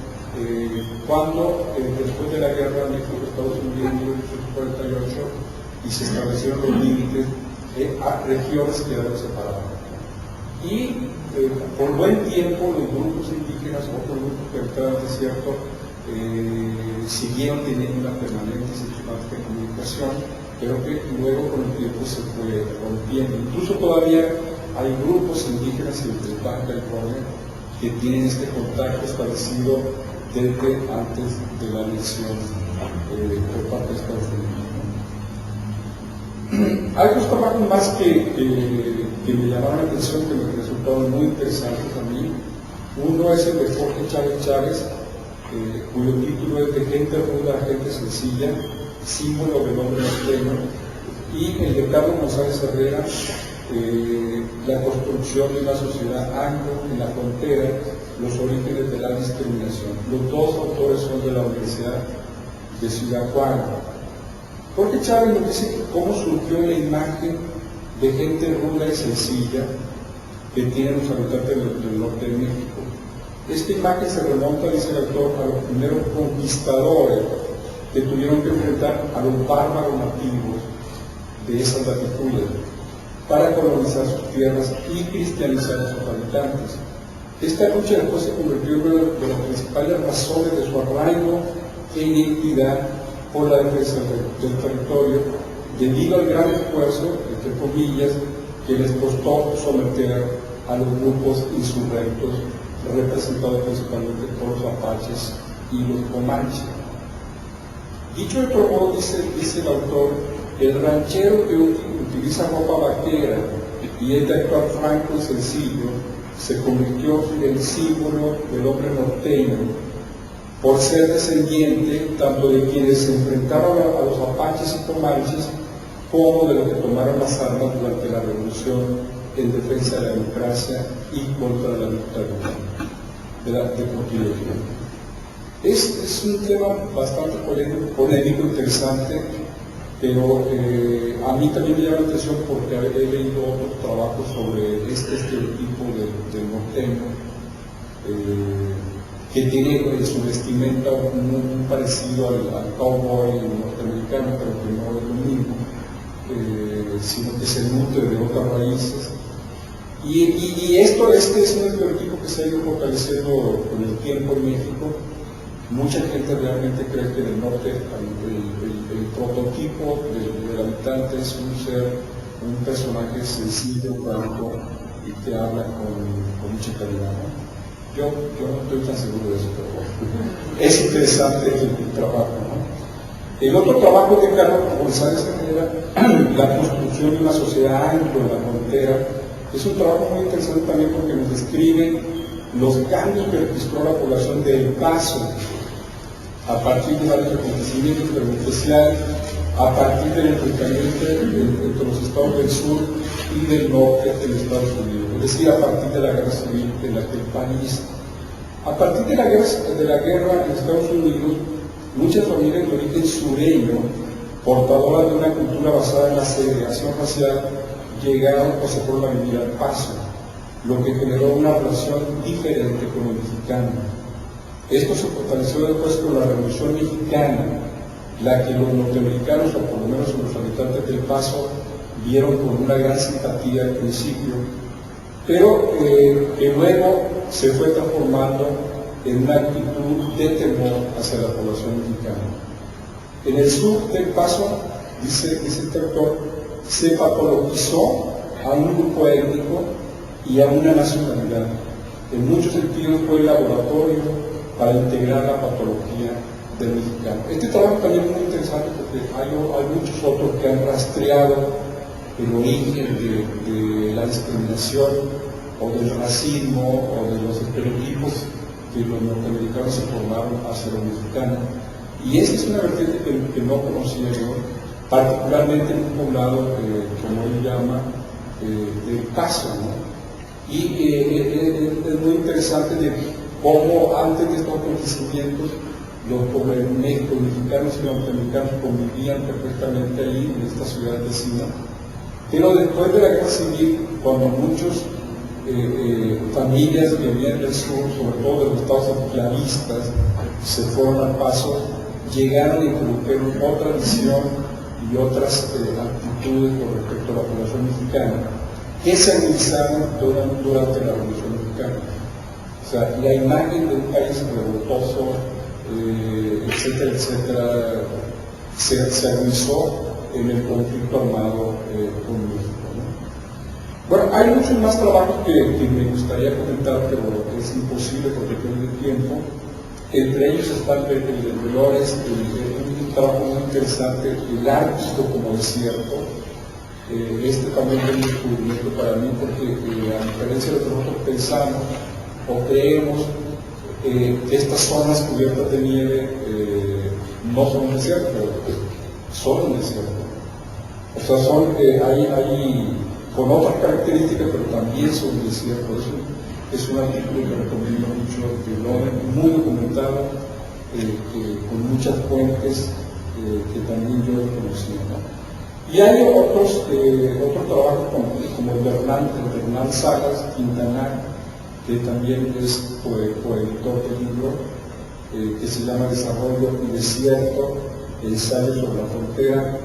cuando después de la guerra México Estados Unidos en 1848 y se establecieron los límites, regiones quedaron separadas. Y por buen tiempo los grupos indígenas, otros grupos que habitaban el desierto, siguieron teniendo una permanente y sistemática comunicación, pero que luego con el tiempo se fue rompiendo. Incluso todavía hay grupos indígenas en el Baja California que tienen este contacto establecido desde antes de la anexión por parte de Estados Unidos. Hay dos trabajos más que me llamaron la atención, que me resultaron muy interesantes a mí. Uno es el de Jorge Chávez Chávez, cuyo título es De gente ruda a gente sencilla, símbolo del hombre norteño, y el de Carlos González Herrera, la construcción de una sociedad anglo en la frontera, los orígenes de la discriminación. Los dos autores son de la Universidad de Ciudad Juárez. Jorge Chávez nos dice cómo surgió la imagen de gente ruda y sencilla que tienen los habitantes del norte de México. Esta imagen se remonta, dice el autor, a los primeros conquistadores que tuvieron que enfrentar a los bárbaros nativos de esas latitudes para colonizar sus tierras y cristianizar a sus habitantes. Esta lucha después se convirtió en una de las principales razones de su arraigo e identidad por la defensa del territorio, debido al gran esfuerzo, entre comillas, que les costó someter a los grupos insurrectos representados principalmente por los apaches y los comanches. Dicho de otro modo, dice el autor, el ranchero que utiliza ropa vaquera y es de actuar franco y sencillo, se convirtió en el símbolo del hombre norteño, por ser descendiente tanto de quienes se enfrentaron a los apaches y comanches, como de los que tomaron las armas durante la revolución en defensa de la democracia y contra la dictadura de Portillo. Es un tema bastante polémico, interesante, pero a mí también me llama la atención porque he leído otros trabajos sobre este estereotipo del norteño, que tiene en su vestimenta muy parecido al cowboy norteamericano, pero que no es lo mismo, sino que se nutre de otras raíces. Y este es un estereotipo que se ha ido fortaleciendo con el tiempo en México. Mucha gente realmente cree que en el norte el prototipo del habitante es un personaje sencillo, franco y te habla con mucha calidad, ¿no? Yo no estoy tan seguro de eso, pero bueno, es interesante el trabajo, ¿no? El otro trabajo de Carlos González era la construcción de una sociedad anglo en la frontera. Es un trabajo muy interesante también porque nos describe los cambios que registró la población del Paso a partir de varios acontecimientos, pero en especial a partir del enfrentamiento entre los estados del sur y del norte de los Estados Unidos, es decir, a partir de la guerra civil en la que el país, a partir de la guerra en Estados Unidos, muchas familias de origen sureño, portadoras de una cultura basada en la segregación racial, llegaron o se fueron a vivir al Paso, lo que generó una relación diferente con el mexicano. Esto se fortaleció después con la Revolución Mexicana, la que los norteamericanos, o por lo menos los habitantes del Paso, vieron con una gran simpatía al principio, pero que luego se fue transformando en una actitud de temor hacia la población mexicana. En el sur del Paso, dice este autor, se patologizó a un grupo étnico y a una nacionalidad. En muchos sentidos fue el laboratorio para integrar la patología del mexicano. Este trabajo también es muy interesante porque hay muchos otros que han rastreado el origen de la discriminación o del racismo o de los estereotipos que los norteamericanos se formaron hacia los mexicanos. Y esa es una vertiente que no conocía yo, particularmente en un poblado, como él llama, del Paso, ¿no? Y es muy interesante de cómo antes de estos acontecimientos los mexicanos y norteamericanos convivían perfectamente ahí en esta ciudad vecina. Pero después de la guerra civil, cuando muchas familias que venían del sur, sobre todo de los estados esclavistas, se fueron al Paso, llegaron y introdujeron otra visión y otras actitudes con respecto a la población mexicana que se agudizaron durante la Revolución Mexicana. O sea, la imagen de un país revoltoso, etcétera, etcétera, se agudizó en el conflicto armado con México, ¿no? Bueno, hay muchos más trabajos que me gustaría comentar, pero es imposible porque tengo tiempo. Entre ellos están el de Dolores, un trabajo muy interesante, el Ártico como desierto. Este también es un descubrimiento para mí porque a diferencia de lo que nosotros pensamos o creemos, estas zonas cubiertas de nieve no son un desierto, pero son un desierto. O sea, hay con otras características, pero también son un desierto. Es un artículo que recomiendo mucho, muy documentado, con muchas fuentes que también yo conocí, ¿no? Y hay otros trabajos como el de Hernán Salas Quintanar, que también es coeditor del libro, que se llama Desarrollo y Desierto, ensayo sobre la frontera.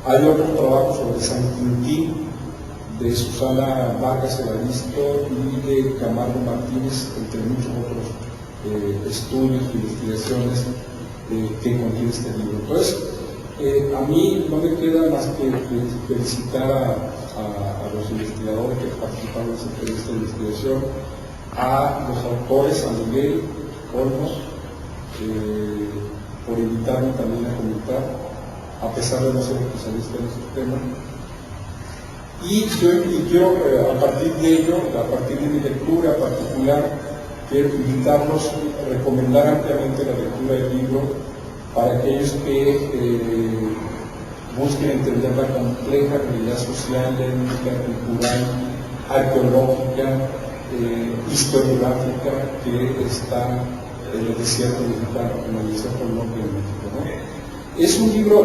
Hay otros trabajos sobre San Quintín, de Susana Vargas Evaristo y de Camargo Martínez, entre muchos otros estudios e investigaciones que contiene este libro. Entonces, a mí no me queda más que felicitar a los investigadores que participaron en esta investigación, a los autores, a Miguel Olmos, por invitarme también a comentar, a pesar de no ser especialista en esos temas. Y quiero, a partir de ello, a partir de mi lectura particular, quiero invitarlos a recomendar ampliamente la lectura del libro para aquellos que busquen entender la compleja realidad social, étnica, cultural, arqueológica, historiográfica que está en el desierto mexicano, en el desierto norte de México, ¿no? Es un libro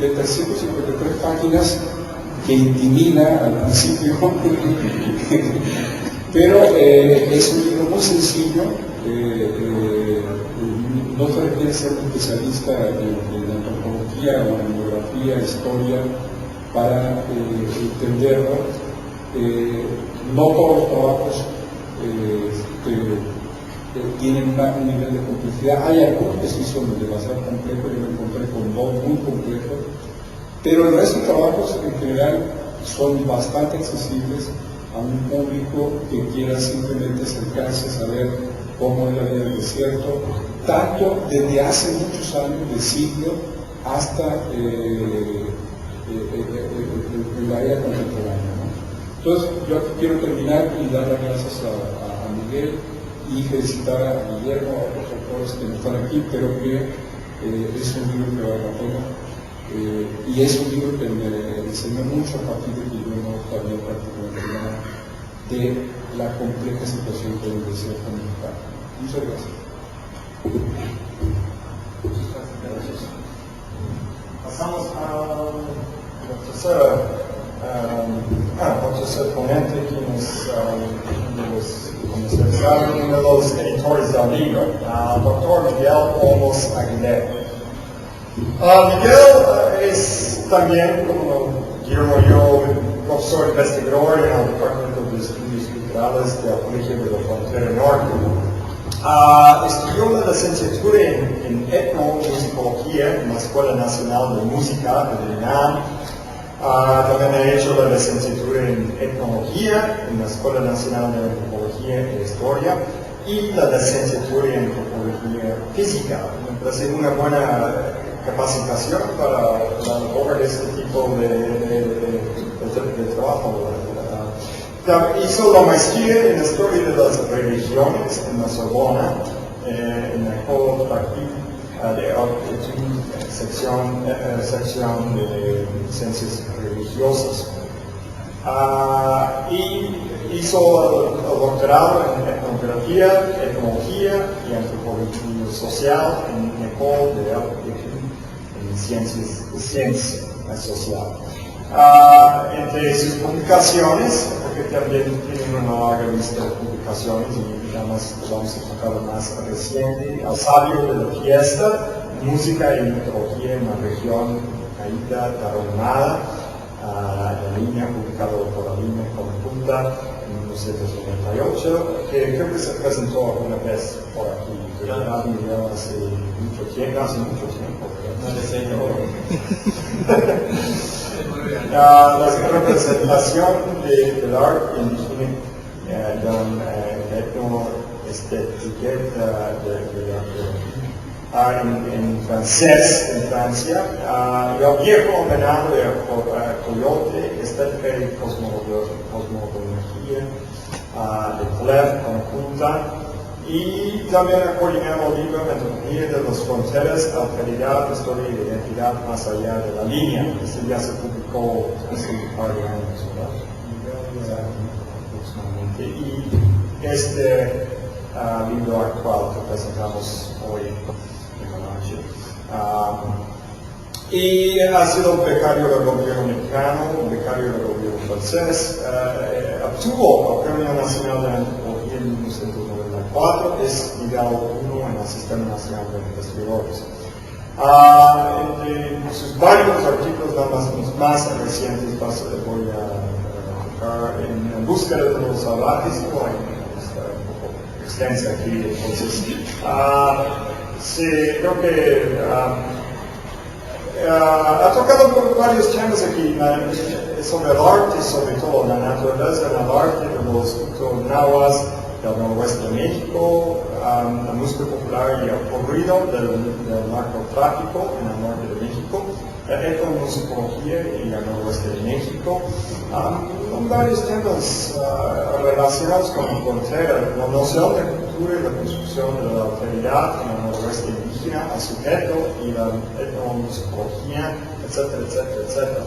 de 353 páginas que intimida al principio, pero es un libro muy sencillo, no se requiere ser un especialista en antropología o en geografía, historia, para entenderlo. No todos los trabajos tienen un nivel de complejidad. Hay algunos que sí son demasiado complejos, yo me encontré con dos muy complejos, pero el resto de trabajos en general son bastante accesibles a un público que quiera simplemente acercarse a saber cómo es la vida del desierto, tanto desde hace muchos años, de siglo, hasta la era contemporánea, ¿no? Entonces, yo aquí quiero terminar y dar las gracias a Miguel y felicitar a Guillermo, a otros autores que no están aquí, pero que es un libro que vale la pena. Y es un libro que me enseñó mucho a partir de que yo no sabía prácticamente nada de la compleja situación que hay en el desierto mexicano. Muchas gracias. Pasamos a la tercer ponente, quien es como ustedes saben, uno de los editores del libro, el doctor Miguel Olmos Aguilera. Miguel es también, como Guillermo y yo, profesor investigador en el Departamento de Estudios Culturales del Colegio de la Frontera Norte. Estudió la licenciatura en etnomusicología en la Escuela Nacional de Música de la UNAM. También ha hecho la licenciatura en etnología en la Escuela Nacional de Antropología e Historia y la licenciatura en antropología física. Me parece una buena capacitación para lograr este tipo de trabajo. Hizo la maestría en Historia de las Religiones en la Sorbona, en la École Pratique de Haute Étude, sección de Ciencias Religiosas. Y hizo el doctorado en Etnografía, Etnología y Antropología Social en la École de Haute Étude en Ciencia Social. Entre sus publicaciones, porque también tienen una larga lista de publicaciones y vamos a enfocar más reciente, El Sabio de la Fiesta, Música y Mitología en la Región Caída Taronada, la línea publicada por la línea conjunta en 1998, que creo que se presentó alguna vez por aquí, pero hace mucho tiempo, La representación del arte indígena en francés, en Francia, y el viejo homenaje a Coyote, estética y cosmología, de Clef conjunta, y también ha coordinado el libro Metodología de las Fronteras, Alteridad, Historia y Identidad más allá de la línea. Este ya se publicó hace un par de años, ¿verdad? Aproximadamente. Y este libro actual que presentamos hoy en la noche. Y ha sido un becario del gobierno mexicano, un becario del gobierno francés, obtuvo el Premio Nacional de Antropología en 1994, es nivel 1 en el Sistema Nacional de Investigadores. Entre sus varios artículos, los más recientes, voy a enfocar en búsqueda de los salvajes, está un poco extensa aquí, entonces, creo que ha tocado por varios temas aquí, sobre el arte, sobre todo la naturaleza del arte, de los nahuas del noroeste de México, la música popular y el corrido del narcotráfico en el norte de México, la etnomusicología y el noroeste de México, con varios temas relacionados con la frontera, la noción de cultura y la construcción de la alteridad en el noroeste indígena, el sujeto y la etnomusicología, etcétera, etcétera, etcétera.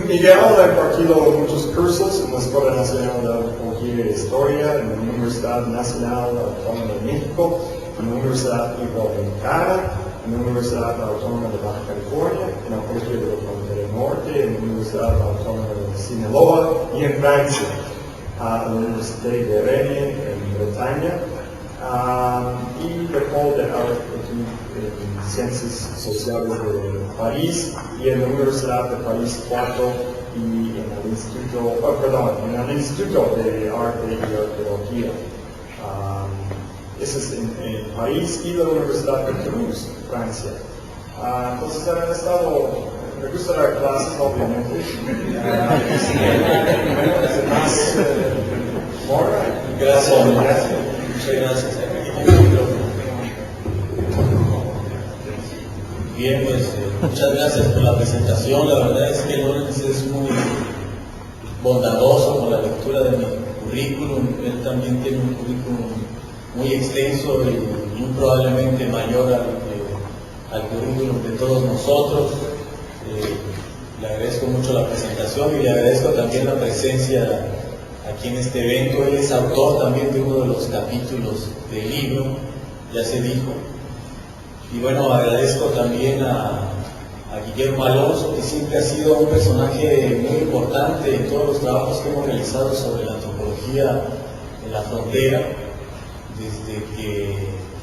Miguel ha impartido muchos cursos en la Escuela Nacional de Antropología e Historia, en la Universidad Nacional Autónoma de México, en la Universidad Iberoamericana, en la Universidad Autónoma de Baja California, en el Colegio de la Frontera Norte, en la Universidad Autónoma de Sinaloa y en Francia, en la Universidad de Rennes, en Bretaña, y L'École de Haute Étude en Ciencias Sociales de París y en la Universidad de París 4 y en el Instituto de Arte y Arqueología. Ese es en París y la Universidad de Toulouse, Francia. Entonces ha estado Me gusta dar clases, obviamente. Gracias. Muchas gracias. Bien, pues muchas gracias por la presentación. La verdad es que Lorenz es muy bondadoso con la lectura de mi currículum. Él también tiene un currículum muy extenso y muy probablemente mayor al currículum de todos nosotros. Le agradezco mucho la presentación y le agradezco también la presencia aquí en este evento. Él es autor también de uno de los capítulos del libro, ya se dijo. Y bueno, agradezco también a Guillermo Alonso, que siempre ha sido un personaje muy importante en todos los trabajos que hemos realizado sobre la antropología en la frontera. Desde que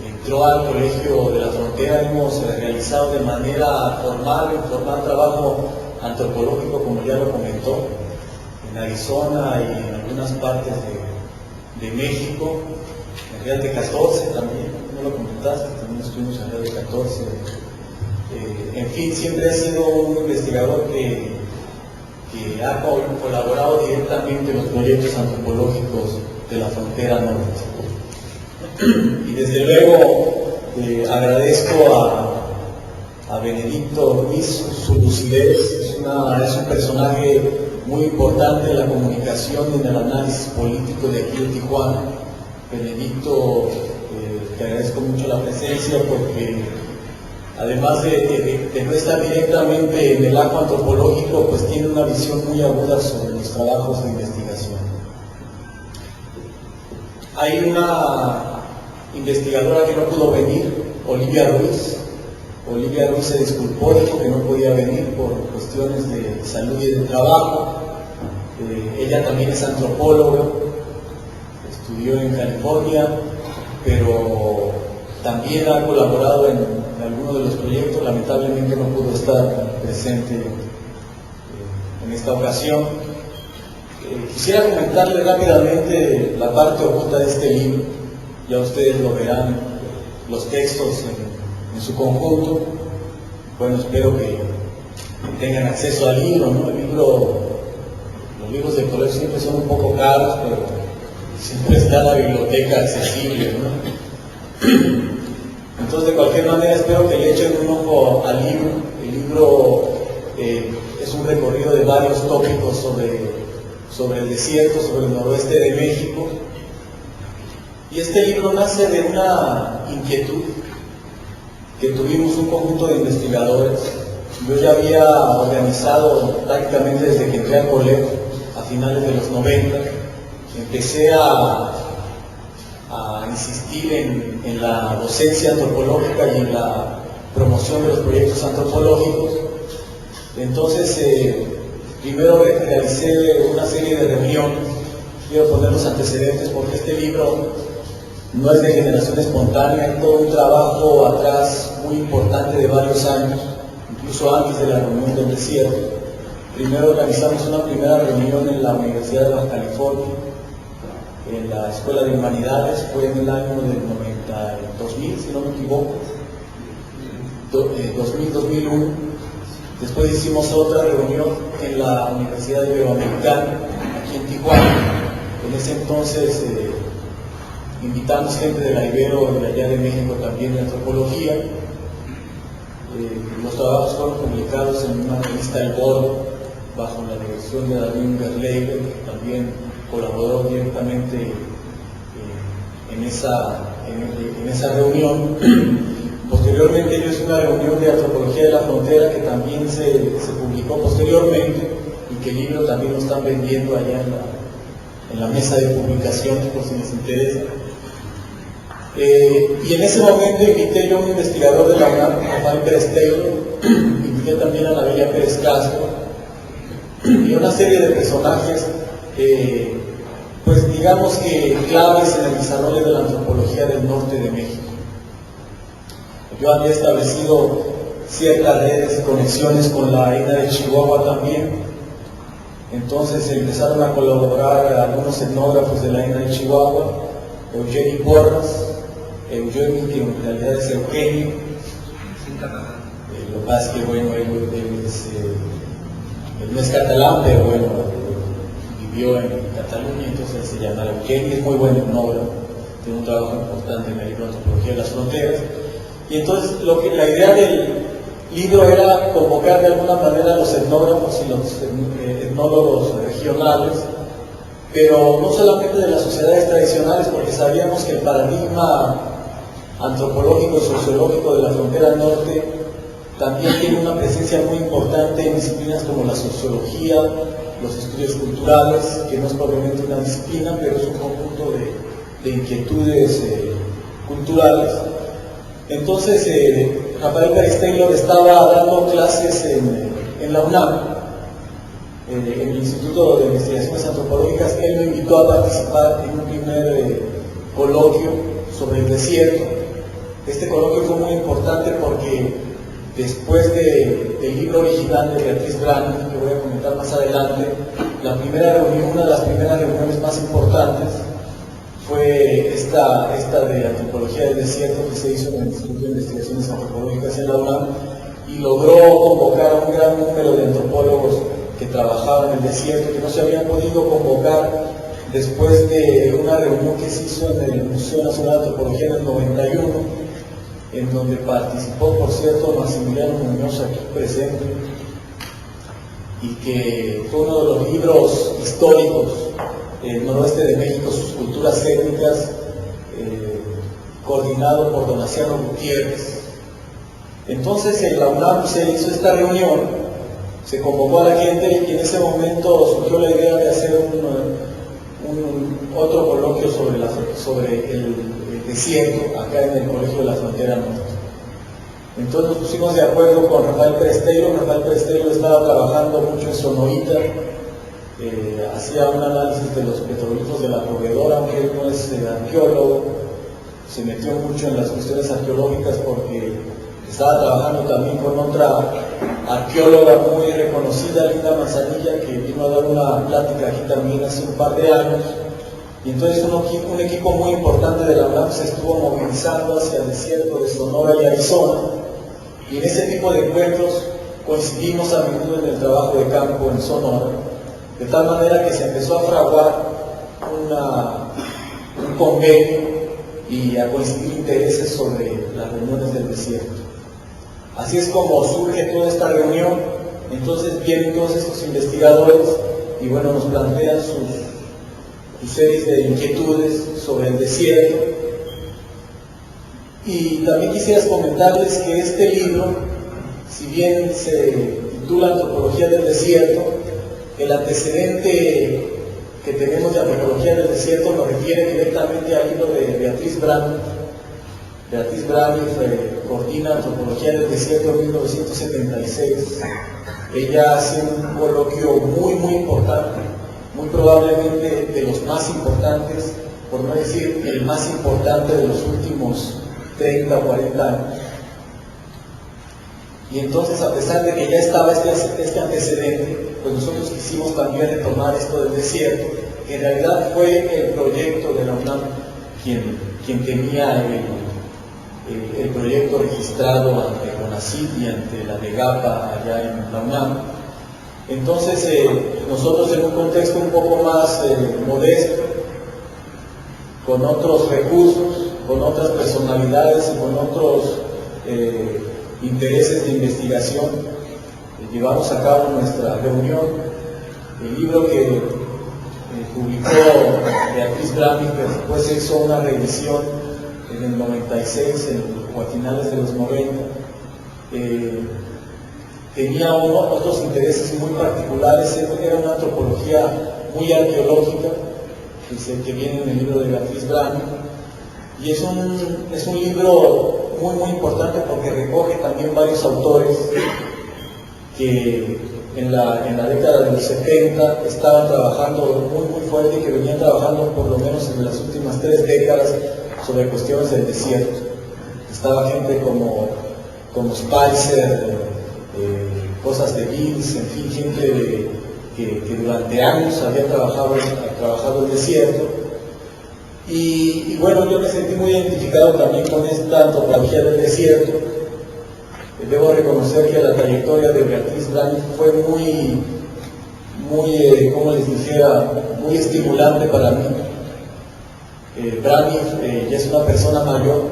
entró al Colegio de la Frontera hemos realizado de manera formal trabajo antropológico, como ya lo comentó, en Arizona y en algunas partes de México, en Real de 14 también, no lo comentaste, también estuvimos en Real de 14. En fin, siempre ha sido un investigador que ha colaborado directamente en los proyectos antropológicos de la frontera norte. Y desde luego agradezco a Benedicto Ruiz su lucidez. Es un personaje muy importante en la comunicación y en el análisis político de aquí en Tijuana. Benedicto, te agradezco mucho la presencia porque además de no estar directamente en el arco antropológico, pues tiene una visión muy aguda sobre los trabajos de investigación. Hay una investigadora que no pudo venir, Olivia Ruiz. Olivia Ruiz se disculpó, dijo que no podía venir por cuestiones de salud y de trabajo. Ella también es antropóloga, estudió en California, pero también ha colaborado en algunos de los proyectos. Lamentablemente no pudo estar presente en esta ocasión. Quisiera comentarle rápidamente la parte oculta de este libro. Ya ustedes lo verán, los textos en su conjunto. Bueno, espero que tengan acceso al libro, ¿no? Los libros de colegio siempre son un poco caros, pero siempre está la biblioteca accesible, ¿no? Entonces, de cualquier manera, espero que le echen un ojo al libro. El libro es un recorrido de varios tópicos sobre el desierto, sobre el noroeste de México. Y este libro nace de una inquietud que tuvimos un conjunto de investigadores. Yo ya había organizado prácticamente desde que entré al colegio, a finales de los 90, empecé a insistir en la docencia antropológica y en la promoción de los proyectos antropológicos. Entonces, primero realicé una serie de reuniones. Quiero poner los antecedentes porque este libro no es de generación espontánea, hay todo un trabajo atrás muy importante de varios años, incluso antes de la reunión del desierto. Primero organizamos una primera reunión en la Universidad de Baja California, en la Escuela de Humanidades, fue en el año del 2000, si no me equivoco, 2000-2001. Después hicimos otra reunión en la Universidad Iberoamericana, aquí en Tijuana. En ese entonces invitamos gente de la Ibero y de allá de México también de antropología. Los trabajos fueron publicados en una revista El Bordo, bajo la dirección de David Gerleiber, que también colaboró directamente en esa reunión. Posteriormente yo hice una reunión de antropología de la frontera que también se publicó posteriormente y que el libro también lo están vendiendo allá en la mesa de publicaciones por si les interesa. Y en ese momento invité yo a un investigador de la UNAM, Rafael Pérez Taylor, invité también a la Bella Pérez Castro y una serie de personajes pues digamos que claves en el desarrollo de la antropología del norte de México. Yo había establecido ciertas redes y conexiones con la ENA de Chihuahua también. Entonces empezaron a colaborar algunos etnógrafos de la ENA de Chihuahua, Eugeni Porras, Eugeni, que en realidad es Eugenio, Lo que pasa es que, bueno, él no es catalán, pero bueno, vivió en Cataluña, entonces se llama Eugenio, es muy buen etnógrafo, tiene un trabajo importante en el libro Antropología de las Fronteras. Y entonces la idea del libro era convocar de alguna manera a los etnógrafos y los etnólogos regionales, pero no solamente de las sociedades tradicionales, porque sabíamos que el paradigma antropológico y sociológico de la frontera norte también tiene una presencia muy importante en disciplinas como la sociología, los estudios culturales, que no es probablemente una disciplina, pero es un conjunto de inquietudes culturales. Entonces, Rafael Pérez Taylor estaba dando clases en la UNAM, en el Instituto de Investigaciones Antropológicas. Él me invitó a participar en un primer coloquio sobre el desierto. Este coloquio fue muy importante porque después del libro original de Beatriz Brand, que voy a comentar más adelante, una de las primeras reuniones más importantes fue esta de Antropología del Desierto, que se hizo en el Instituto de Investigaciones Antropológicas en la UNAM, y logró convocar a un gran número de antropólogos que trabajaban en el desierto, que no se habían podido convocar después de una reunión que se hizo en el Museo Nacional de Antropología en el 91, en donde participó, por cierto, Maximiliano Muñoz, aquí presente, y que fue uno de los libros históricos, el noroeste de México, sus culturas étnicas, coordinado por don Asiano Gutiérrez. Entonces en la UNAM se hizo esta reunión, se convocó a la gente y en ese momento surgió la idea de hacer otro coloquio sobre el desierto acá en el Colegio de la Frontera Norte. Entonces nos pusimos de acuerdo con Rafael Pérez Taylor. Rafael Pérez Taylor estaba trabajando mucho en Sonoita, hacía un análisis de los petroglifos de la proveedora, aunque él no es arqueólogo, se metió mucho en las cuestiones arqueológicas porque estaba trabajando también con otra arqueóloga muy reconocida, Linda Manzanilla, que vino a dar una plática aquí también hace un par de años. Y entonces un equipo muy importante de la UNAM se estuvo movilizando hacia el desierto de Sonora y Arizona, y en ese tipo de encuentros coincidimos a menudo en el trabajo de campo en Sonora, de tal manera que se empezó a fraguar un convenio y a coincidir intereses sobre las reuniones del desierto. Así es como surge toda esta reunión. Entonces vienen todos estos investigadores y bueno, nos plantean sus series de inquietudes sobre el desierto. Y también quisiera comentarles que este libro, si bien se titula Antropología del Desierto, el antecedente que tenemos de Antropología del Desierto nos refiere directamente al libro de Beatriz Brand. Beatriz Brand coordina Antropología del Desierto en 1976. Ella hace un coloquio muy importante, muy probablemente de los más importantes, por no decir el más importante de los últimos 30 o 40 años. Y entonces, a pesar de que ya estaba este antecedente, pues nosotros quisimos también retomar esto del desierto, que en realidad fue el proyecto de la UNAM quien tenía el proyecto registrado ante CONACYT y ante la DEGAPA allá en la UNAM. Entonces, nosotros en un contexto un poco más modesto, con otros recursos, con otras personalidades y con otros intereses de investigación, llevamos a cabo nuestra reunión. El libro que publicó Beatriz Brand, que después se hizo una revisión en el 96 o a finales de los 90, tenía otros intereses muy particulares. Era una antropología muy arqueológica, que es el que viene en el libro de Beatriz Brand, y es un libro muy importante porque recoge también varios autores que en la década de los 70 estaban trabajando muy fuerte y que venían trabajando por lo menos en las últimas 3 décadas sobre cuestiones del desierto. Estaba gente como Spicer, cosas de Bills, en fin, gente que durante años había trabajado el desierto. Y bueno, yo me sentí muy identificado también con esta antropología del desierto, debo reconocer que la trayectoria de Beatriz Braniff fue muy, como les dijera, muy estimulante para mí. Braniff ya es una persona mayor,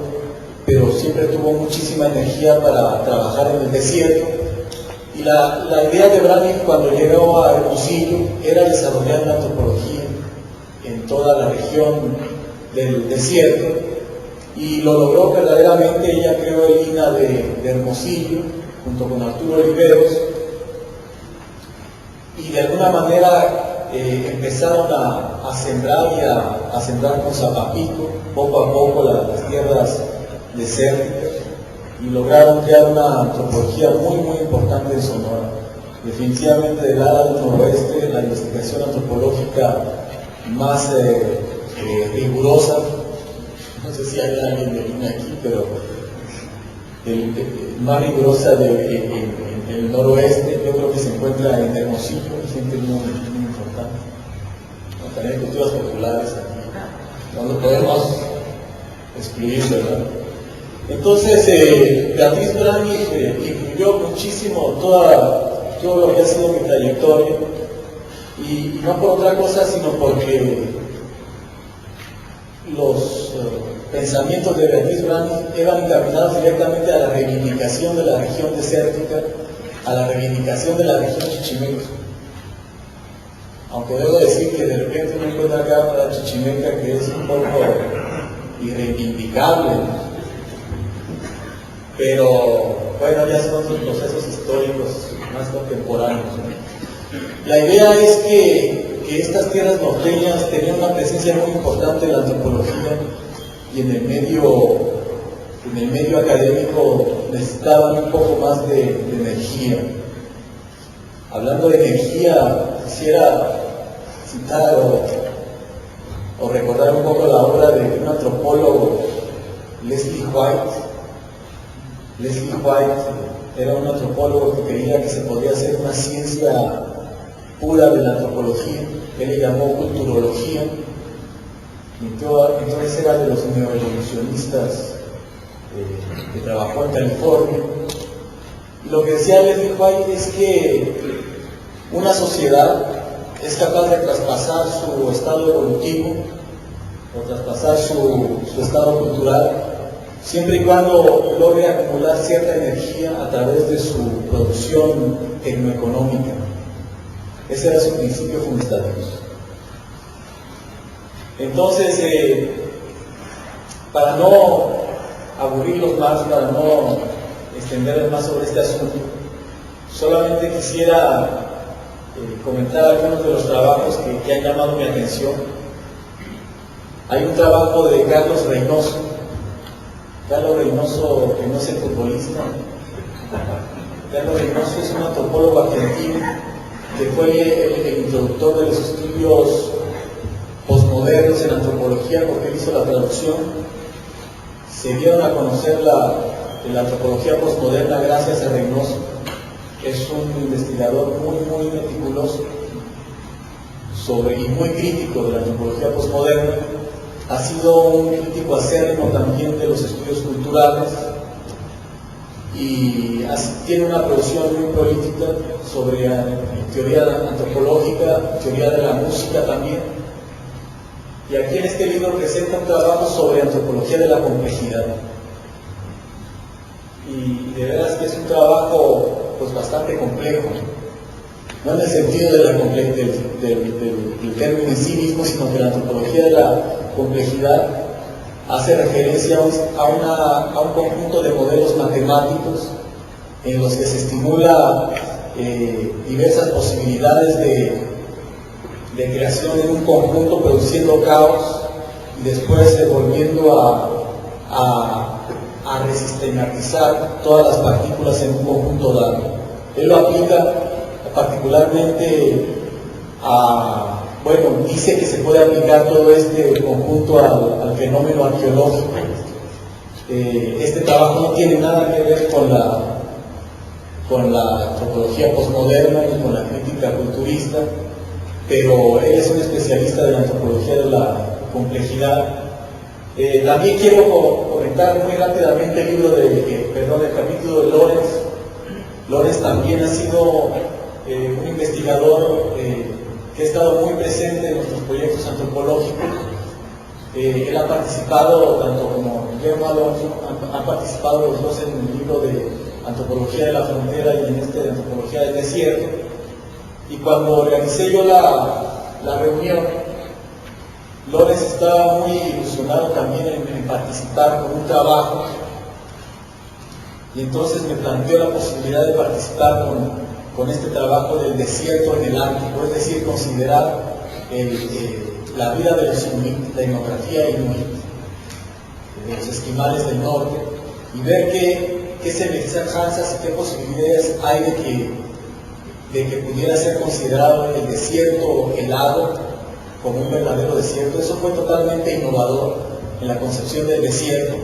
pero siempre tuvo muchísima energía para trabajar en el desierto. Y la idea de Braniff cuando llegó a Hermosillo era desarrollar una antropología en toda la región del desierto, y lo logró verdaderamente. Ella creó el INAH de Hermosillo junto con Arturo Oliveros, y de alguna manera empezaron a sembrar y a sembrar con zapapico poco a poco las tierras desérticas, y lograron crear una antropología muy muy importante en Sonora. Definitivamente del área del noroeste, la investigación antropológica más rigurosa, no sé si hay alguien de línea aquí, pero más rigurosa en el noroeste, yo creo que se encuentra en Hermosillo, gente muy importante. También culturas populares aquí, no lo podemos excluir, ¿verdad? Entonces, Beatriz Braniff influyó muchísimo todo lo que ha sido mi trayectoria, y no por otra cosa, sino porque los pensamientos de Beatriz Braniff eran encaminados directamente a la reivindicación de la región desértica, a la reivindicación de la región chichimeca. Aunque debo decir que de repente uno encuentra acá una chichimeca que es un poco irreivindicable, pero bueno, ya son otros procesos históricos más contemporáneos, ¿no? La idea es que estas tierras norteñas tenían una presencia muy importante en la antropología, y en el medio académico necesitaban un poco más de energía. Hablando de energía, quisiera citar o recordar un poco la obra de un antropólogo, Leslie White. Leslie White era un antropólogo que creía que se podía hacer una ciencia pura de la antropología, que él le llamó culturología. Entonces era de los neoevolucionistas que trabajó en California. Y lo que decía Leslie White es que una sociedad es capaz de traspasar su estado evolutivo o traspasar su estado cultural siempre y cuando logre acumular cierta energía a través de su producción tecnoeconómica. Ese era su principio fundamental. Entonces, para no aburrirlos más, para no extenderles más sobre este asunto, solamente quisiera comentar algunos de los trabajos que han llamado mi atención. Hay un trabajo de Carlos Reynoso. Carlos Reynoso, que no es el futbolista. Carlos Reynoso es un antropólogo argentino que fue el introductor de los estudios posmodernos en antropología, porque él hizo la traducción. Se dieron a conocer la antropología posmoderna gracias a Reynoso. Es un investigador muy meticuloso y muy crítico de la antropología posmoderna. Ha sido un crítico acérrimo también de los estudios culturales, y tiene una producción muy política sobre teoría antropológica, teoría de la música también. Y aquí en este libro presenta un trabajo sobre antropología de la complejidad. Y de veras que es un trabajo pues bastante complejo, no en el sentido de del término en sí mismo, sino que la antropología de la complejidad hace referencia a un conjunto de modelos matemáticos en los que se estimula diversas posibilidades de creación en un conjunto, produciendo caos y después volviendo a resistematizar todas las partículas en un conjunto dado. Él lo aplica particularmente dice que se puede aplicar todo este conjunto al fenómeno arqueológico. Este trabajo no tiene nada que ver con la antropología posmoderna ni con la crítica culturista, pero él es un especialista de la antropología de la complejidad. También quiero comentar comentar muy rápidamente el libro el capítulo de Lorenz. Lorenz también ha sido un investigador que ha estado muy presente en nuestros proyectos antropológicos. Él ha participado, tanto como Guillermo Alonso, han participado los dos en el libro de Antropología de la Frontera y en este de Antropología del Desierto. Y cuando organicé yo la reunión, Lorenz estaba muy ilusionado también en participar con un trabajo, y entonces me planteó la posibilidad de participar con este trabajo del desierto en el Ártico, es decir, considerar la vida de los inuit, la etnografía inuit, de los esquimales del norte, y ver qué semejanzas y qué posibilidades hay de que pudiera ser considerado el desierto helado como un verdadero desierto. Eso fue totalmente innovador en la concepción del desierto,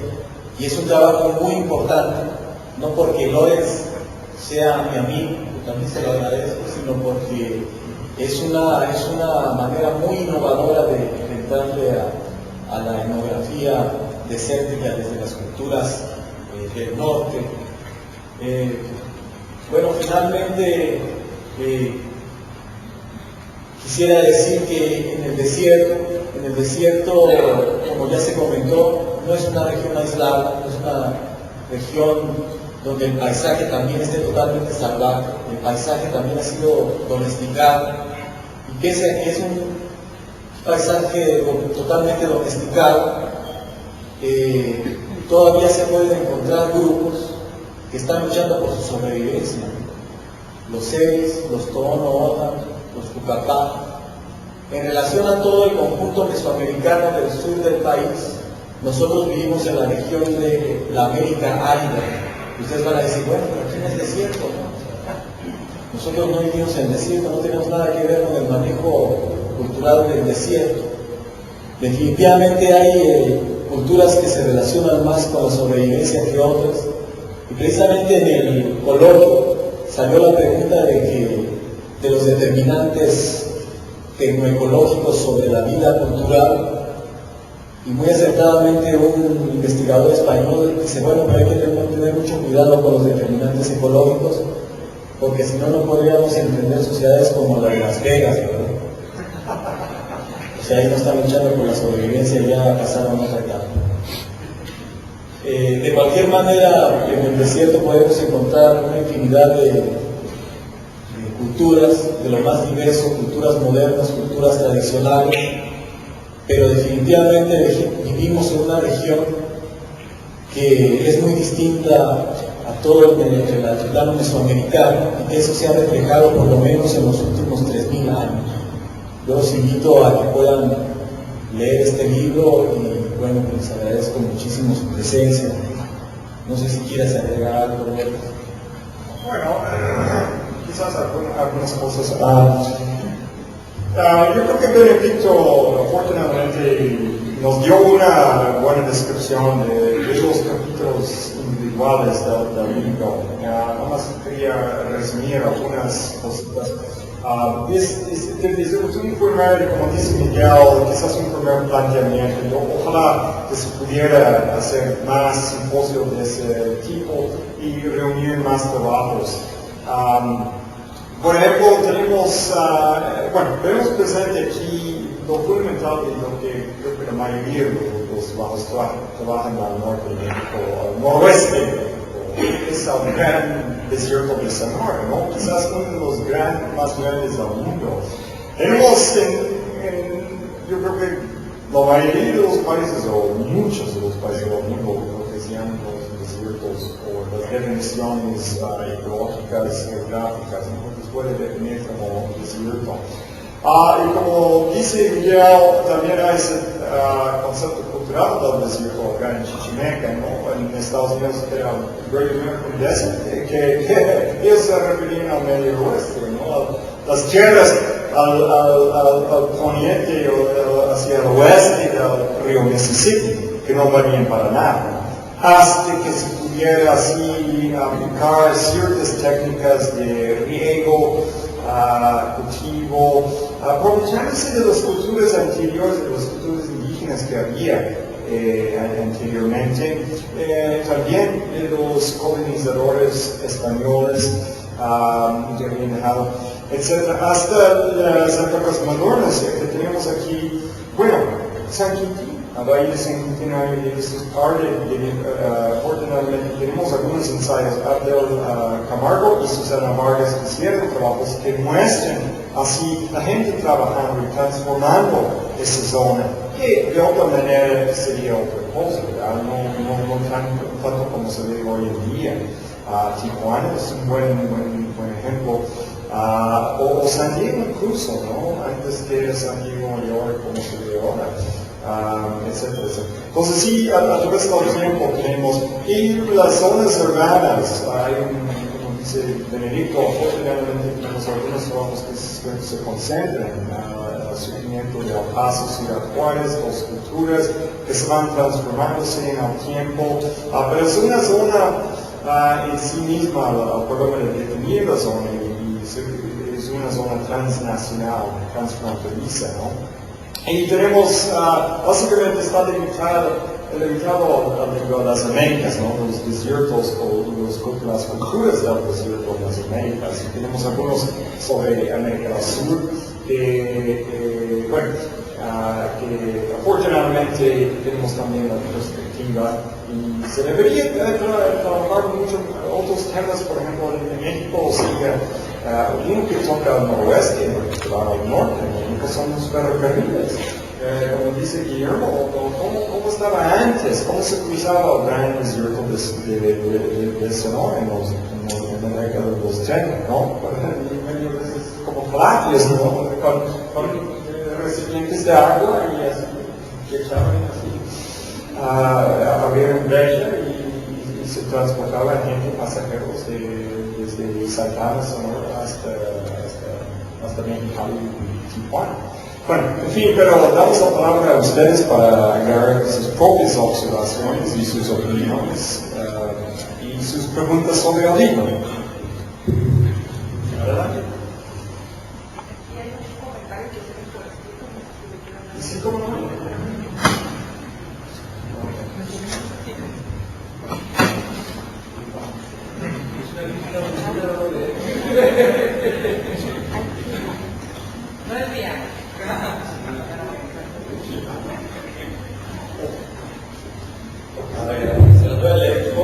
y es un trabajo muy importante, no porque Lorenz sea mi amigo, también se lo agradezco, sino porque es una manera muy innovadora de entrarle a la etnografía desértica desde las culturas del norte. Bueno, finalmente quisiera decir que en el desierto, como ya se comentó, no es una región aislada, no es una región donde el paisaje también esté totalmente salvaje, el paisaje también ha sido domesticado, y que es un paisaje totalmente domesticado. Todavía se pueden encontrar grupos que están luchando por su sobrevivencia, los Seris, los Tohono O'odham, los Pucallpa. En relación a todo el conjunto mesoamericano del sur del país, nosotros vivimos en la región de la América árida. Ustedes van a decir, bueno, pero aquí no es desierto, ¿no? Nosotros no vivimos en el desierto, no tenemos nada que ver con el manejo cultural del desierto. Definitivamente hay culturas que se relacionan más con la sobrevivencia que otras, y precisamente en el coloquio salió la pregunta de los determinantes tecnoecológicos sobre la vida cultural, y muy acertadamente un investigador español dice, bueno, pero hay que tener mucho cuidado con los determinantes ecológicos, porque si no, no podríamos entender sociedades como la de Las Vegas, ¿verdad? O sea, ahí no están luchando por la sobrevivencia, ya pasaron otra etapa. De cualquier manera, en el desierto podemos encontrar una infinidad de culturas, de lo más diverso, culturas modernas, culturas tradicionales, pero definitivamente vivimos en una región que es muy distinta a todo el altiplano mesoamericano, y que eso se ha reflejado por lo menos en los últimos 3.000 años. Yo los invito a que puedan leer este libro, y bueno, les agradezco muchísimo su presencia. No sé si quieres agregar algo, Roberto. Bueno, quizás algunas cosas. Yo creo que Benedicto afortunadamente nos dio una buena descripción de los capítulos individuales del libro. Nada más quería resumir algunas cositas. Desde un primer, como dice Miguel, quizás un primer planteamiento. Ojalá que se pudiera hacer más simposios de ese tipo y reunir más trabajos. Por ejemplo, tenemos presente aquí lo fundamental de lo que creo que la mayoría de los bajos trabajan al norte de México, al noroeste de México, es el gran desierto de Sonora, ¿no? Quizás uno de los más grandes del mundo. Tenemos yo creo que la mayoría de los países, o muchos de los países del mundo, lo que se llaman los desiertos, o las definiciones ecológicas, geográficas, entonces puede definir como desierto. Y como dice Miguel, también hay ese concepto cultural del desierto acá en Chichimeca, ¿no? En Estados Unidos era el Great American Desert, que ellos se referían al medio oeste, ¿no? Las tierras al poniente o hacia el oeste del río Mississippi, que no valían para nada, hasta que se pudiera así aplicar ciertas técnicas de riego, cultivo, aprovechándose de las culturas anteriores, de las culturas indígenas que había, anteriormente. También los colonizadores españoles que habían dejado, etc. Hasta las épocas modernas que tenemos aquí, bueno, San Quintín. A Valle de San Quintín es parte afortunadamente tenemos algunos ensayos. Abel Camargo y Susana Vargas hicieron trabajos que muestran así la gente trabajando y transformando esa zona, que de otra manera sería otra cosa, ¿verdad? No tanto como se ve hoy en día. Tijuana es un buen ejemplo. O San Diego incluso, ¿no? Antes que era San Diego y ahora como se ve ahora. Etcétera, etcétera. Entonces sí, a través del tiempo tenemos, y las zonas urbanas, hay como dice Benedicto, afortunadamente tenemos algunos trabajos que se concentran en el surgimiento de El Paso, Ciudad Juárez, dos culturas que se van transformándose en el tiempo, pero es una zona en sí misma, el problema de definir la zona, y es una zona transnacional, transfronteriza, ¿no? Y tenemos, básicamente está limitado a las Américas, ¿no? Los desiertos o las culturas del desierto de las Américas. Y tenemos algunos sobre América del Sur, bueno, que afortunadamente tenemos también la perspectiva y se debería trabajar mucho otros temas, por ejemplo, en México sigue uno que toca al noroeste, en particular al norte, que son los ferrocarriles. Como dice Guillermo, ¿cómo estaba antes? ¿Cómo se cruzaba el gran desierto de Sonora en la década de los 30, ¿no? Medio veces como flácidos, ¿no? Con recipientes de agua y así, que echaban así. Había un brecha y se transportaba gente, pasajeros desde Santana, Sonora, hasta Mexicali y Tijuana. Bueno, en fin, pero damos la palabra a ustedes para agregar sus propias observaciones y sus opiniones y sus preguntas sobre el libro. Adelante. ¿Sí, cómo no?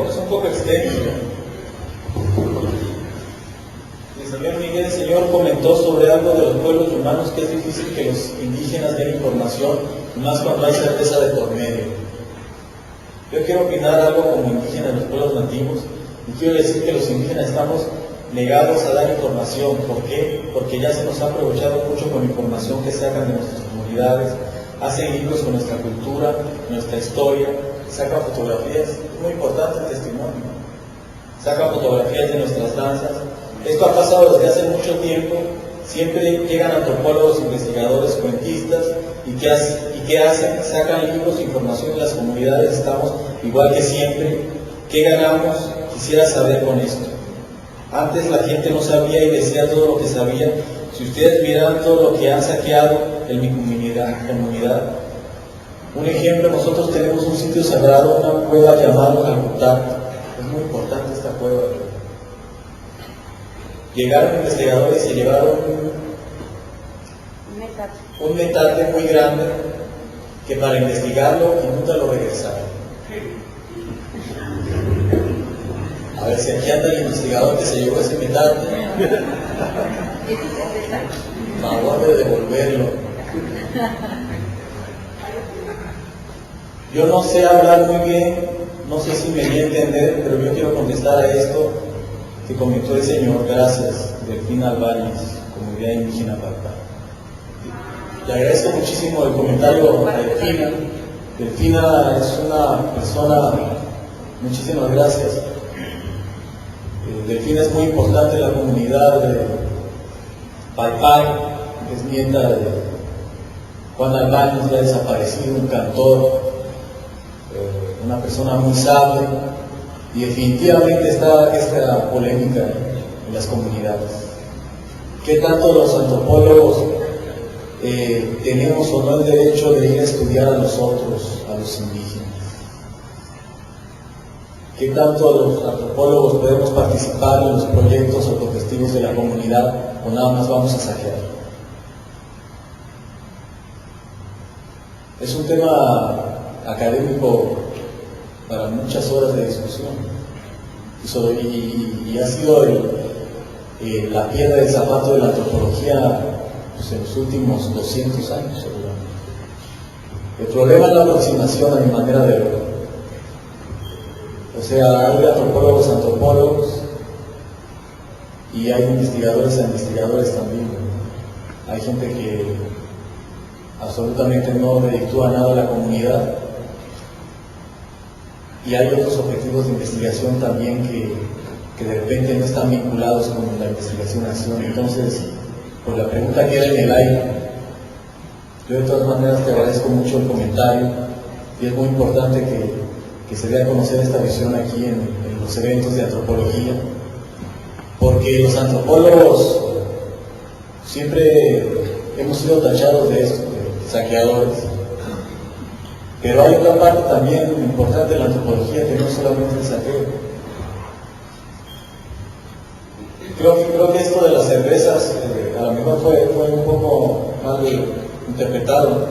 Es un poco extenso. El señor Miguel, el señor comentó sobre algo de los pueblos humanos, que es difícil que los indígenas den información, más cuando hay certeza de por medio. Yo quiero opinar algo como indígena de los pueblos nativos, y quiero decir que los indígenas estamos negados a dar información. ¿Por qué? Porque ya se nos ha aprovechado mucho con información que sacan de nuestras comunidades, hacen libros con nuestra cultura, nuestra historia, sacan fotografías, es muy importante el testimonio, sacan fotografías de nuestras danzas. Esto ha pasado desde hace mucho tiempo, siempre llegan antropólogos, investigadores, cuentistas, y ¿qué hacen? Sacan libros, información de las comunidades, estamos igual que siempre. ¿Qué ganamos? Quisiera saber con esto. Antes la gente no sabía y decía todo lo que sabía. Si ustedes miran todo lo que han saqueado en mi comunidad. Un ejemplo, nosotros tenemos un sitio sagrado, una cueva llamada Calcuttá. Es muy importante esta cueva. Llegaron investigadores y se llevaron un metate muy grande que para investigarlo y nunca lo regresaron. A ver si aquí anda el investigador que se llevó ese metate. Favor de devolverlo. Yo no sé hablar muy bien, no sé si me voy a entender, pero yo quiero contestar a esto que comentó el señor. Gracias, Delfina Álvarez, Comunidad Indígena Parpa. Le agradezco muchísimo el comentario a Delfina. Delfina es una persona, muchísimas gracias. Delfina es muy importante en la comunidad de Paypay, que es nieta de Juan Albaños, ya desaparecido, un cantor, una persona muy sabia, y definitivamente está esta polémica en las comunidades. ¿Qué tanto los antropólogos tenemos o no el derecho de ir a estudiar a los otros, a los indígenas. ¿Qué tanto los antropólogos podemos participar en los proyectos autogestivos de la comunidad o nada más vamos a saquear? Es un tema académico para muchas horas de discusión y ha sido la piedra del zapato de la antropología pues, en los últimos 200 años seguramente. El problema es la aproximación a mi manera de verlo. O sea, hay antropólogos y hay investigadores también. Hay gente que absolutamente no reditúa nada a la comunidad y hay otros objetivos de investigación también que de repente no están vinculados con la investigación-acción. Entonces, por la pregunta que era en el aire, yo de todas maneras te agradezco mucho el comentario y es muy importante que se dé a conocer esta visión aquí en los eventos de antropología, porque los antropólogos siempre hemos sido tachados de esto, de saqueadores, pero hay otra parte también importante de la antropología que no es solamente el saqueo. Creo que esto de las cervezas a lo mejor fue un poco mal interpretado.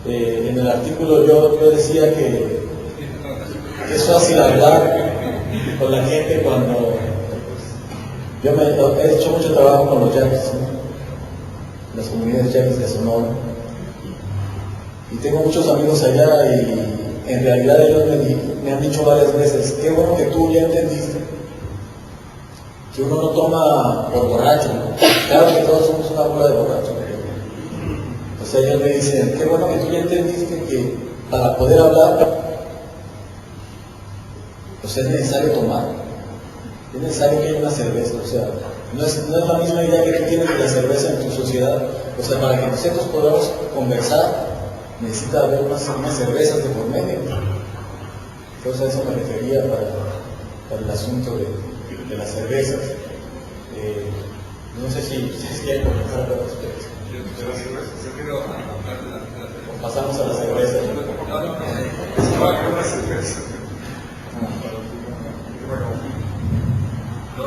En el artículo yo decía que es fácil hablar con la gente cuando yo he hecho mucho trabajo con los yaquis, ¿no? Las comunidades yaquis de Sonora, y tengo muchos amigos allá y en realidad ellos me han dicho varias veces, qué bueno que tú ya entendiste que uno no toma por borracho, ¿no? Claro que todos somos una bola de borrachos. O sea, ellos me dicen, qué bueno que tú ya entendiste que para poder hablar, pues es necesario tomar, es necesario que haya una cerveza. O sea, no es la misma idea que tú tienes de la cerveza en tu sociedad. O sea, para que nosotros podamos conversar, necesita haber unas cervezas de por medio. Entonces a eso me refería para el asunto de las cervezas. No sé si ustedes quieren comenzar a respecto. O pasamos a la cerveza. Yo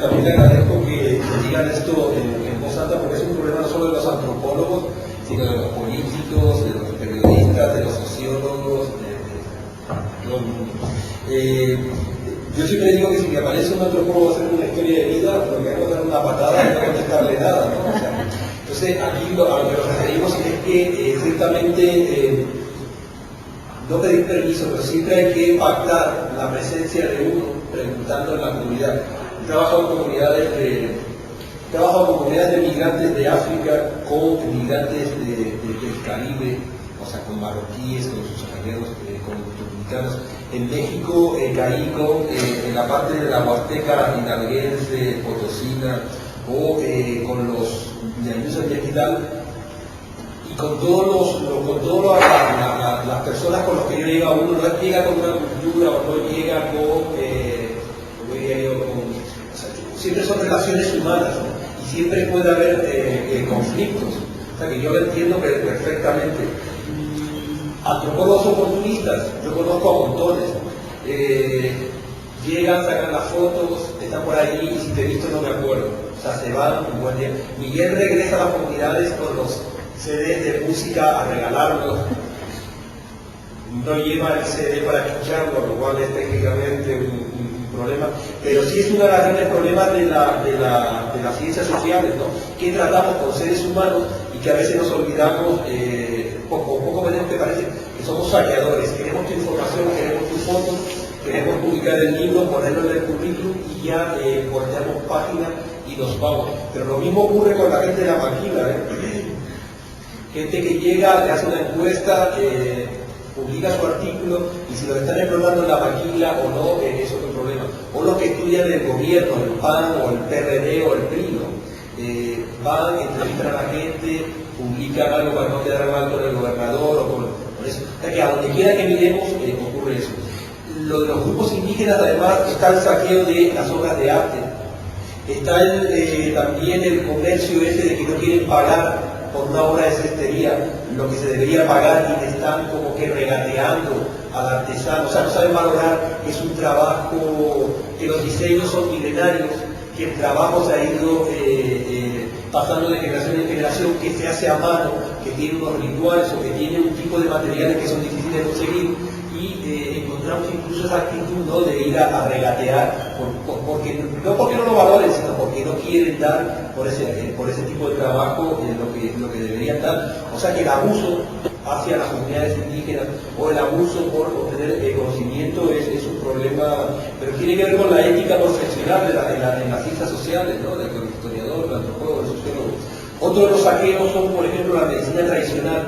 también le agradezco que digan esto en voz alta, porque es un problema no solo de los antropólogos, sino de los políticos, de los periodistas, de los sociólogos, de todo el mundo. Yo siempre digo que si me aparece un antropólogo haciendo una historia de vida, lo que hago es dar una patada y no contestarle nada, ¿no? O sea, entonces, aquí a lo que nos referimos es que ciertamente no pedir permiso, pero siempre hay que pactar la presencia de uno preguntando en la comunidad. He trabajado con comunidades de migrantes de África, con migrantes del Caribe, o sea, con marroquíes, con subsaharianos, con dominicanos. En México caí en la parte de la Huasteca hidalguense, potosina, o con los ñañuses de Equidal, y con todas las personas con las que yo llega, uno no llega con una cultura o no llega o sea, siempre son relaciones humanas, ¿no? Y siempre puede haber conflictos, o sea que yo lo entiendo perfectamente. Antropólogos oportunistas, yo conozco a montones, llegan, sacan las fotos, están por ahí y si te he visto no me acuerdo, o sea, se van un buen día. Miguel regresa a las comunidades con los CDs de música a regalarlos, no lleva el CD para escucharlo, lo cual es técnicamente un problema, pero sí es uno de los grandes problemas de las ciencias sociales, ¿no? Que tratamos con seres humanos y que a veces nos olvidamos, poco menos que parece que somos saqueadores, queremos tu información, queremos tus fotos, queremos publicar el libro, ponerlo en el currículum y ya volteamos página y nos vamos. Pero lo mismo ocurre con la gente de la maquila, gente que llega, le hace una encuesta, publica su artículo y si lo están explotando en la maquila o no, es otro problema. O los que estudian el gobierno, el PAN o el PRD o el PRI, ¿no? Van, entrevistan a la gente, publican algo para no quedar mal con el gobernador o con eso. O sea que a donde quiera que miremos ocurre eso. Lo de los grupos indígenas además está el saqueo de las obras de arte. Está también el comercio ese de que no quieren pagar por una obra de cestería lo que se debería pagar y están como que regateando al artesano, o sea, no saben valorar que es un trabajo, que los diseños son milenarios, que el trabajo se ha ido pasando de generación en generación, que se hace a mano, que tiene unos rituales o que tiene un tipo de materiales que son difíciles de conseguir, y encontramos incluso esa actitud, ¿no?, de ir a regatear, no porque no lo valoren, sino porque no quieren dar por ese tipo de trabajo lo que deberían dar. O sea que el abuso hacia las comunidades indígenas o el abuso por obtener conocimiento es un problema, pero tiene que ver con la ética profesional en las ciencias sociales, ¿no?, del historiador, del antropólogo, del sociólogo. Otro de los saqueos son, por ejemplo, la medicina tradicional.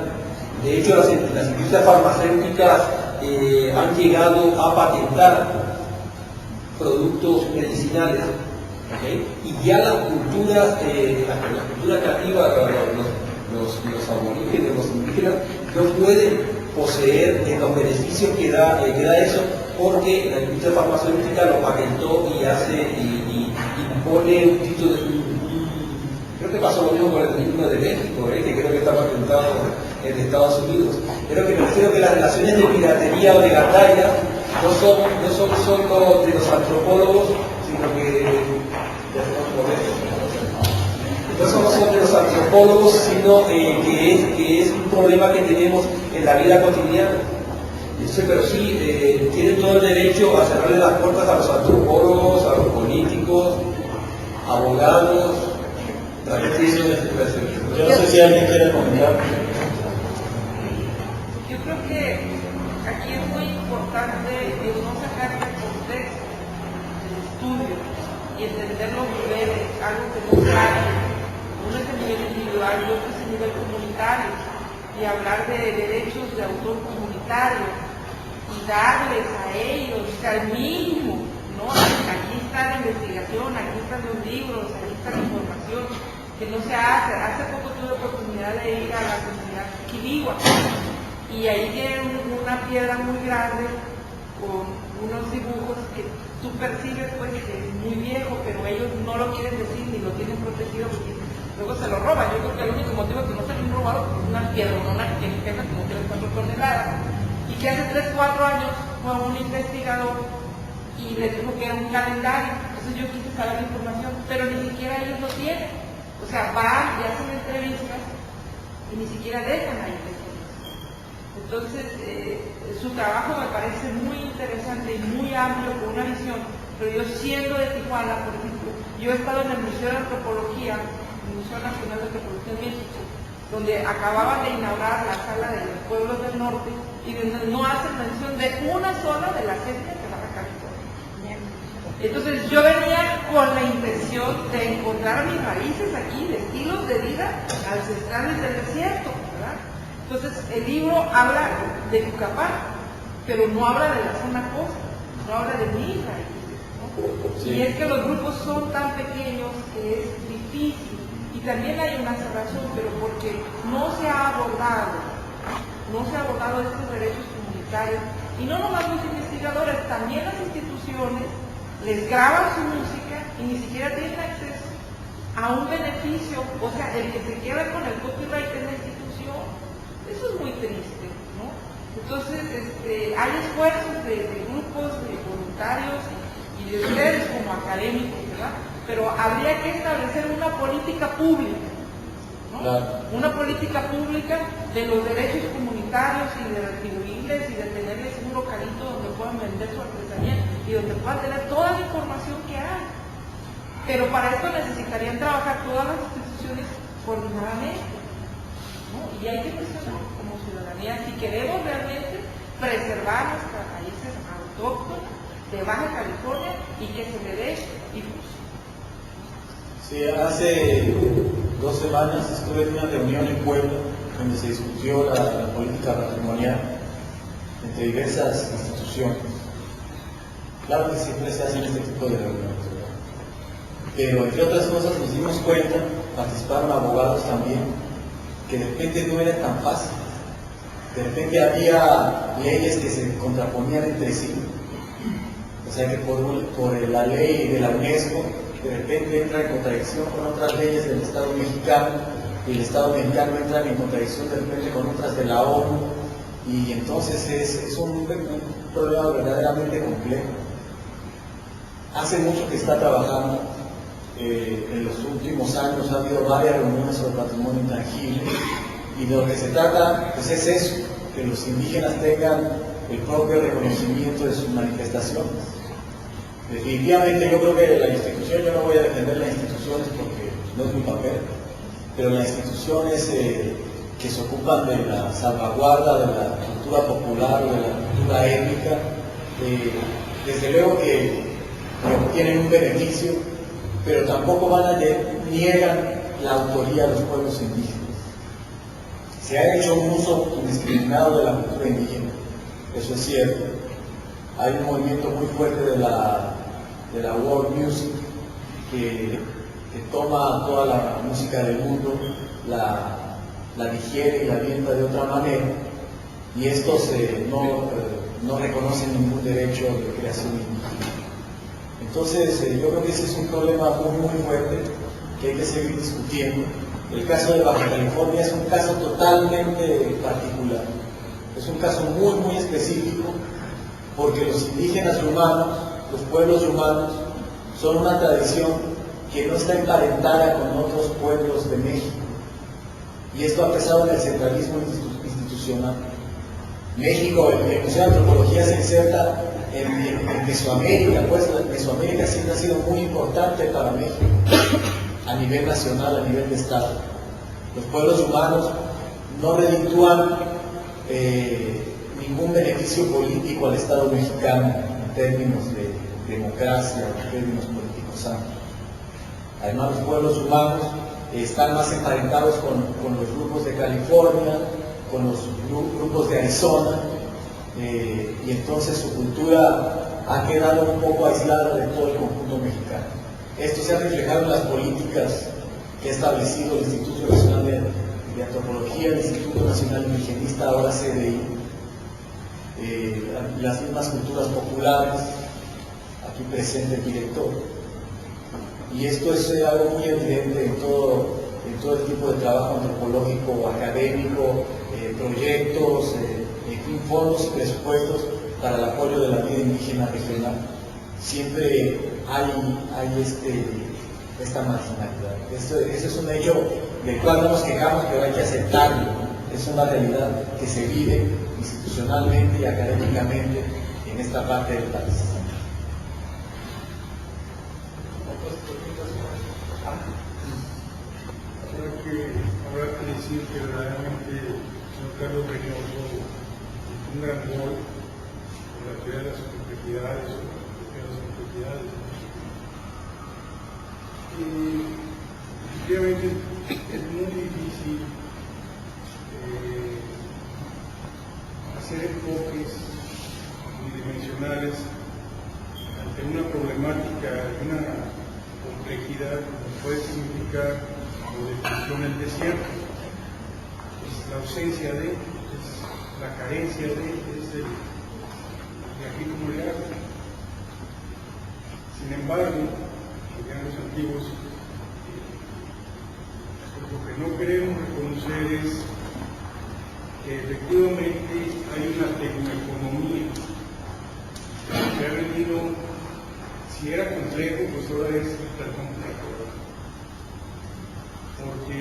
De hecho, las industrias farmacéuticas han llegado a patentar productos medicinales, ¿okay? Y ya las culturas nativas, los aborígenes, los indígenas, no pueden poseer los beneficios que da eso, porque la industria farmacéutica lo patentó y impone un título creo que pasó lo mismo con el turismo de México, que creo que está patentado en Estados Unidos. Pero que me refiero que las relaciones de piratería o de gandalla no son solo de los antropólogos, sino que no son de los antropólogos, sino que es un problema que tenemos en la vida cotidiana. Pero sí, tienen todo el derecho a cerrarle las puertas a los antropólogos, a los políticos, abogados. Yo no sé si alguien quiere comentar. Yo creo que aquí es muy importante no sacar el contexto del estudio y entender los niveles, algo que no sabe. Uno es a nivel individual y otro es a nivel comunitario, y hablar de derechos de autor comunitario y darles a ellos al mínimo, ¿no? Aquí está la investigación, aquí están los libros, aquí está la información, que no se hace. Hace poco tuve la oportunidad de ir a la comunidad Quibigua y ahí tienen una piedra muy grande con unos dibujos que tú percibes pues que es muy viejo, pero ellos no lo quieren decir ni lo tienen protegido porque luego se lo roban. Yo creo que el único motivo es que no se lo han robado es una piedra, una que pesa como 3 o 4 toneladas, y que hace 3 o 4 años fue un investigador y le dijo que era un calendario. Entonces yo quise saber la información, pero ni siquiera ellos lo tienen. O sea, van y hacen entrevistas y ni siquiera dejan ahí la información. Entonces, su trabajo me parece muy interesante y muy amplio, con una visión. Pero yo, siendo de Tijuana, por ejemplo, yo he estado en el Museo de Antropología, el Museo Nacional de Antropología en México, donde acababan de inaugurar la sala de los pueblos del norte y donde no hacen mención de una sola de las etnias que van a California. Entonces yo venía con la intención de encontrar mis raíces aquí, de estilos de vida ancestrales del desierto, ¿verdad? Entonces el libro habla de Tucapán, pero no habla de la zona costa, no habla de mis raíces, ¿no? Sí. Y es que los grupos son tan pequeños que es difícil, y también hay una cerrazón, pero porque no se ha abordado estos derechos comunitarios, y no nomás los investigadores, también las instituciones les graban su música y ni siquiera tienen acceso a un beneficio, o sea, el que se queda con el copyright en la institución. Eso es muy triste, ¿no? Entonces, hay esfuerzos de grupos, de voluntarios y de ustedes como académicos, ¿verdad? Pero habría que establecer una política pública, ¿no? Claro. Una política pública de los derechos comunitarios y de retribuirles y de tenerles un localito donde puedan vender su artesanía y donde puedan tener toda la información que hay. Pero para esto necesitarían trabajar todas las instituciones coordinadamente, ¿no? Y hay que presionar como ciudadanía si queremos realmente preservar nuestras raíces autóctonas de Baja California y que se le dé difusión. Sí, hace 2 semanas estuve en una reunión en Puebla donde se discutió la política patrimonial entre diversas instituciones. Claro que siempre se hacen este tipo de reuniones, ¿verdad? Pero entre otras cosas nos dimos cuenta, participaron abogados también, que de repente no era tan fácil. De repente había leyes que se contraponían entre sí. O sea que por la ley de la UNESCO, de repente entra en contradicción con otras leyes del Estado mexicano, y el Estado mexicano entra en contradicción de repente con otras de la ONU, Y entonces es un problema verdaderamente complejo. Hace mucho que está trabajando, en los últimos años ha habido varias reuniones sobre patrimonio intangible, y de lo que se trata pues es eso, que los indígenas tengan el propio reconocimiento de sus manifestaciones. Definitivamente yo creo que la institución, yo no voy a defender las instituciones porque no es mi papel, pero las instituciones que se ocupan de la salvaguarda de la cultura popular, de la cultura étnica, desde luego que obtienen un beneficio, pero tampoco niegan la autoría de los pueblos indígenas. Se ha hecho un uso indiscriminado de la cultura indígena, eso es cierto. Hay un movimiento muy fuerte de la world music que toma toda la música del mundo, la digiere y la avienta de otra manera, y estos no reconocen ningún derecho de creación indígena. Entonces yo creo que ese es un problema muy fuerte que hay que seguir discutiendo. El caso de Baja California es un caso totalmente particular, es un caso muy específico, porque los indígenas humanos, los pueblos humanos, son una tradición que no está emparentada con otros pueblos de México, y esto a pesar del centralismo institucional. México, el Museo de Antropología se inserta en Mesoamérica, pues Mesoamérica siempre ha sido muy importante para México, a nivel nacional, a nivel de Estado. Los pueblos humanos no reditúan ningún beneficio político al Estado mexicano en términos de democracia, en términos políticos amplios. Además, los pueblos humanos están más emparentados con los grupos de California, con los grupos de Arizona, y entonces su cultura ha quedado un poco aislada de todo el conjunto mexicano. Esto se ha reflejado en las políticas que ha establecido el Instituto Nacional de Antropología, el Instituto Nacional Indigenista, ahora CDI, las mismas culturas populares, aquí presente el director. Y esto es algo muy evidente en todo el tipo de trabajo antropológico o académico, proyectos, fondos y presupuestos para el apoyo de la vida indígena regional. Siempre hay esta marginalidad. Eso es un hecho del cual no nos quejamos, pero hay que aceptarlo, ¿no? Es una realidad que se vive institucionalmente y académicamente en esta parte del país. Habrá que decir que verdaderamente el señor Carlos Reynoso un gran gol por la teoría de las complejidades, y efectivamente es muy difícil hacer enfoques unidimensionales ante una problemática y una complejidad que puede significar como definición el desierto. Es la ausencia de, es la carencia de, es el de aquí como le hago. Sin embargo, dirían los antiguos, lo que no queremos reconocer es que efectivamente hay una tecnoeconomía que ha venido, si era complejo, pues ahora es tan complejo, porque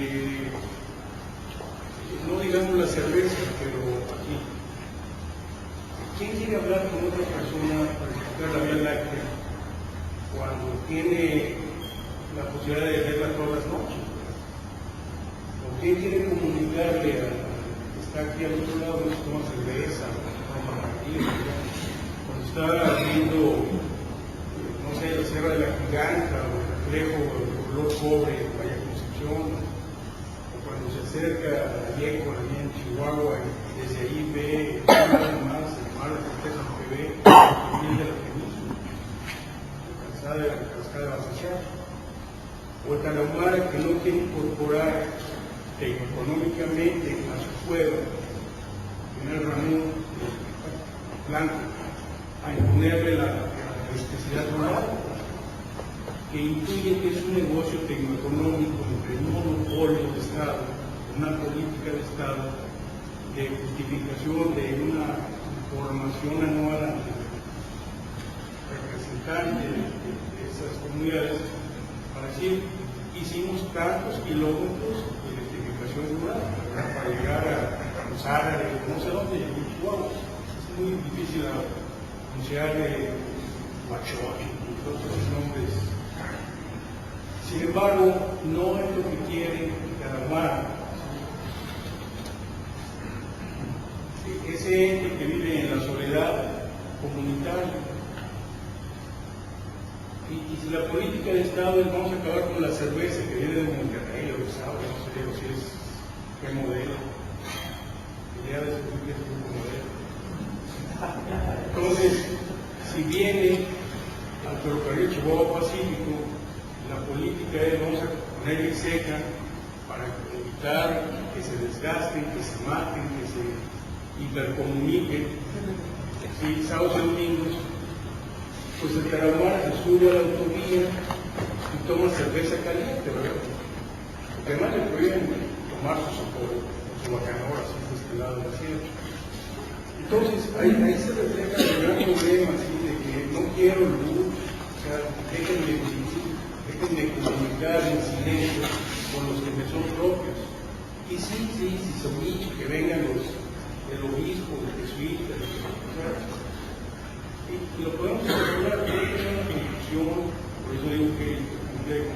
no digamos la cerveza, pero aquí, ¿quién quiere hablar con otra persona para explicar la Vía Láctea cuando tiene la posibilidad de verla todas las noches? ¿O quién quiere comunicarle a que está aquí al otro lado, no se toma cerveza, cuando está viendo, no sé, la Sierra de la Giganta o el reflejo del color cobre de Bahía Concepción, o cuando se acerca a Yeco, allí en Chihuahua, y desde ahí ve nada más el mar de Cortés, que ve el de la península, la calzada de la cascada de Bazachar, o el Tarahumara, que no quiere incorporar económicamente a su pueblo, en el Ramón Blanco, a imponerle la electricidad rural, que intuye que es un negocio tecnoeconómico entre un monopolio de Estado, una política de Estado, y de justificación de una formación anual ante representantes de esas comunidades para decir, hicimos tantos kilómetros de electrificación rural para llegar a los árabes, no sé dónde, en Chihuahua. Es muy difícil anunciar Huachoque y todos esos nombres. Sin embargo, no es lo que quiere Tarahumara. Ese ente que vive en la soledad comunitaria. Y si la política de Estado es vamos a acabar con la cerveza que viene de Monterrey o de Sauer, no sé si es qué modelo. Idea de descubrir es un modelo. Entonces, si viene al ferrocarril Chihuahua Pacífico, la política es vamos a ponerle seca para evitar que se desgasten, que se maten, que se intercomuniquen, ¿sí? Sábados y domingos, pues el Tarahumara se sube a la autovía y toma cerveza caliente, ¿verdad? Porque además le prohíben tomar su bacanora, así de este lado del cielo. Entonces, ahí se refleja el gran problema, ¿sí? De que no quiero luz, o sea, déjenme comunicar en silencio con los que me son propios. Y sí, son dicho que vengan el obispo, el jesuita, y lo podemos encontrar, creo que es una conclusión, por eso digo que es complejo.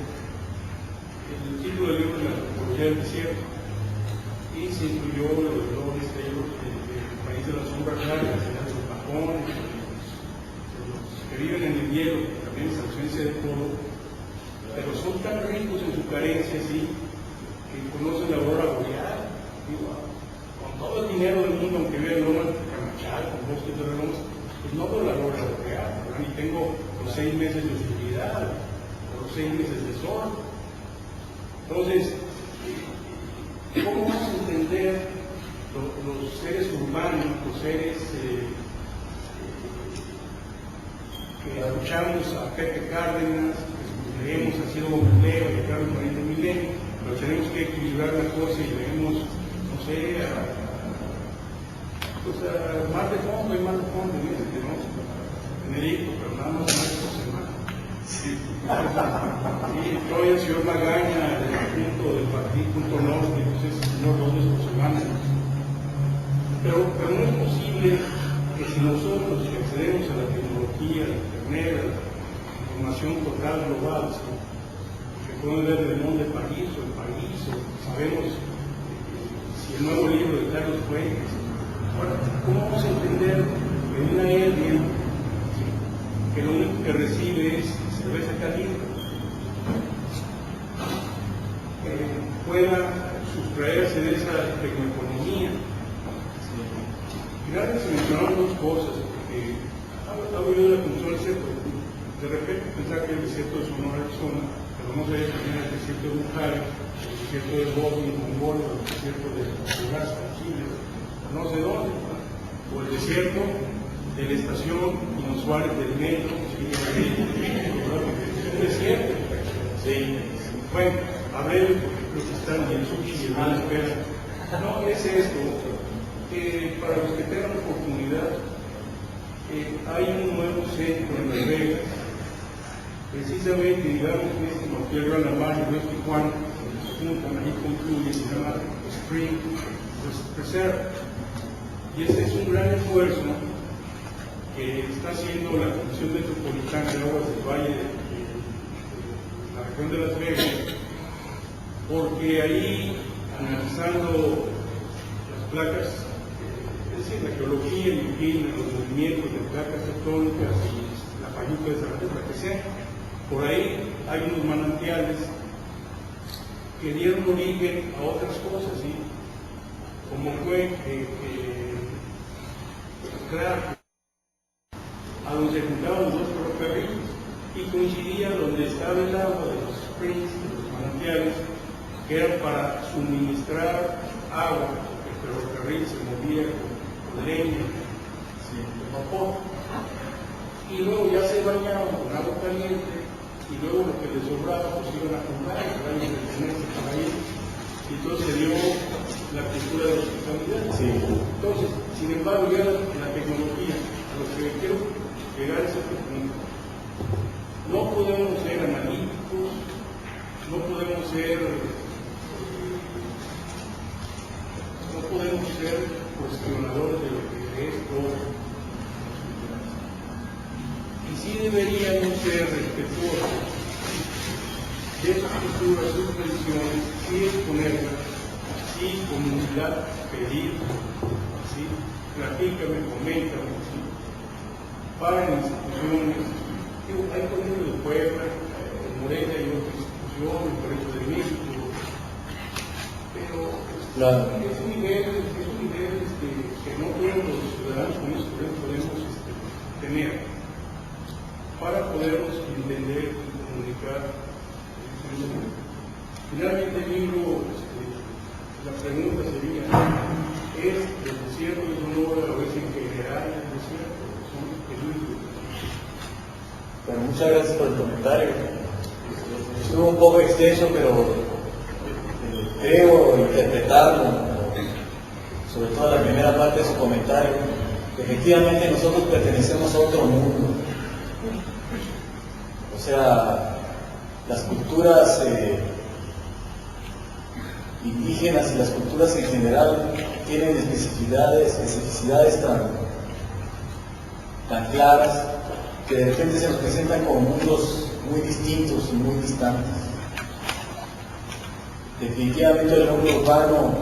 El título del libro es La antropología del desierto, y se incluyó los dolores del país de las sombras largas, de los pajones, de los que viven en el hielo, también es ausencia de todo, pero son tan ricos en su carencia, ¿sí? Que conocen la aurora boreal, con todo el dinero del mundo, aunque vean lomas de Camachal, con bosques de lomas, pues no veo la aurora boreal, ni tengo los 6 meses de oscuridad, o los 6 meses de sol. Entonces, ¿cómo vamos a entender los seres urbanos, los seres que escuchamos a Pepe Cárdenas, que leemos a Ciro Bombero, a Carlos Marín de Milenio, pero tenemos que equilibrar la cosa y leemos, no sé, pues más de fondo y más de fondo, ¿no? Benedicto, pero nada más una semana. Sí. Y Troya, el señor Magaña, del Partido Norte, entonces el señor López por semana. Pero no es posible que si nosotros que accedemos a la tecnología, a Internet, a la información total global, ¿sí? Que podemos ver el mundo de París o el país, o sabemos si el nuevo libro de Carlos Fuentes. Ahora, ¿cómo vamos a entender que una alien, ¿sí? Que lo único que recibe es cerveza caliente, pueda sustraerse de esa tecnoeconomía? Finalmente se mencionaron 2 cosas, porque hago yo de la consulta, de repente pensar que el desierto de Sonora, Arizona, pero no sé también el desierto de Bukhari, el desierto de Bosnia, Mongolia, el desierto de Alaska, Chile, no sé dónde, o el desierto de la estación inusual del metro, es un desierto. Sí. Bueno, habré los que están en el sushi y el mal espera. No, es esto, que para los que tengan oportunidad, hay un nuevo centro en Las Vegas, precisamente, digamos, como Tierra La Mar y West Tijuana, juntan ahí concluye, se llama Spring Preserve. Y ese es un gran esfuerzo que está haciendo la Comisión Metropolitana de Aguas del Valle de la región de Las Vegas, porque ahí, analizando las placas, es decir, la geología, el clima, los movimientos de placas tectónicas y la payuca de Zaragoza, que sea, por ahí hay unos manantiales que dieron origen a otras cosas, ¿sí? Como fue a donde se juntaban los 2 ferrocarriles y coincidía donde estaba el agua de los springs, de los manantiales, que era para suministrar agua, porque el ferrocarril se movía con leña, con vapor, y luego ya se bañaban con agua caliente, y luego lo que les sobraba pues iban a comprar, y entonces se dio la cultura de la sexualidad. Sí. Entonces, sin embargo, ya la tecnología, a lo que quiero llegar es a este punto. No podemos ser analíticos, no podemos ser cuestionadores de lo que es todo. Y sí deberíamos ser respetuosos de sus culturas, sus tradiciones, sí exponerlas, sí comunidad, pedir, sí, platícame, coméntame, sí, para instituciones. Hay comunidades de Puebla, en Morelia hay otra institución, el Colegio de México, pero claro, es un nivel que no todos los ciudadanos podemos tener para podernos entender y comunicar. Finalmente el libro, la pregunta sería, ¿es el desierto de Sonora o es en general el desierto? Son peligros. Bueno, muchas gracias por el comentario. Estuvo un poco extenso, pero creo interpretarlo, sobre todo la primera parte de su comentario. Efectivamente nosotros pertenecemos a otro mundo. O sea, las culturas indígenas y las culturas en general tienen especificidades tan claras que de repente se nos presentan como mundos muy distintos y muy distantes. Definitivamente el hombre urbano,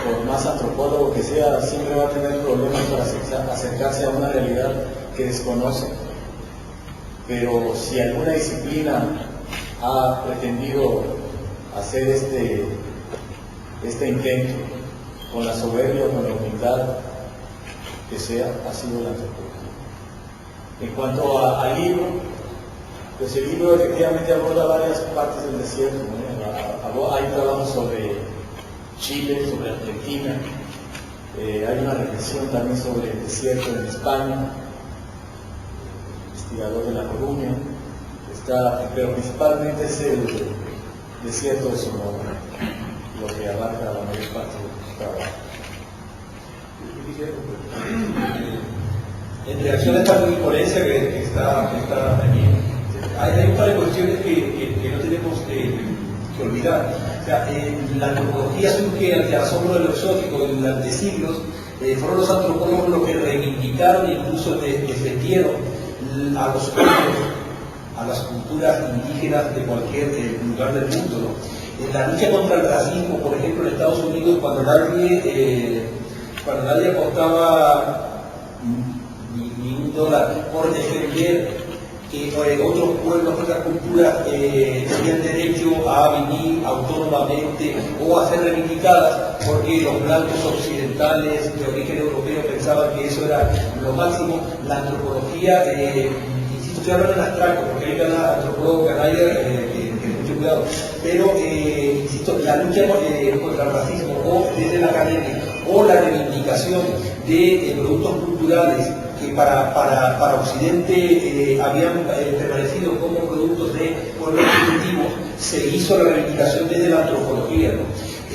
por más antropólogo que sea, siempre va a tener problemas para acercarse a una realidad que desconoce. Pero si alguna disciplina ha pretendido hacer este intento con la soberbia o con la humildad que sea, ha sido la antropología. En cuanto al libro, pues el libro efectivamente aborda varias partes del desierto, ¿no? Hay trabajos sobre Chile, sobre Argentina, hay una reflexión también sobre el desierto en España, investigador de La Coruña, pero principalmente es el desierto de Sonora, lo que abarca la mayor parte del trabajo. En reacción a esta incoherencia que está aquí, hay un par de cuestiones que no tenemos que olvidar. O sea, la antropología surge ante el asombro de lo exótico durante siglos. Fueron los antropólogos los que reivindicaron e incluso defendieron a los pueblos, a las culturas indígenas de cualquier lugar del mundo, ¿no? En la lucha contra el racismo, por ejemplo, en Estados Unidos, cuando nadie apostaba ni un dólar por defender que otros pueblos, otras culturas tenían derecho a vivir autónomamente o a ser reivindicadas, porque los blancos occidentales de origen europeo pensaban que eso era lo máximo. La antropología, insisto, estoy hablando en abstracto, porque hay un antropólogo canalla que mucho cuidado, pero insisto, la lucha contra el racismo o desde la academia o la reivindicación de productos culturales que para Occidente habían permanecido como productos de pueblos primitivos, se hizo la reivindicación desde la antropología, ¿no?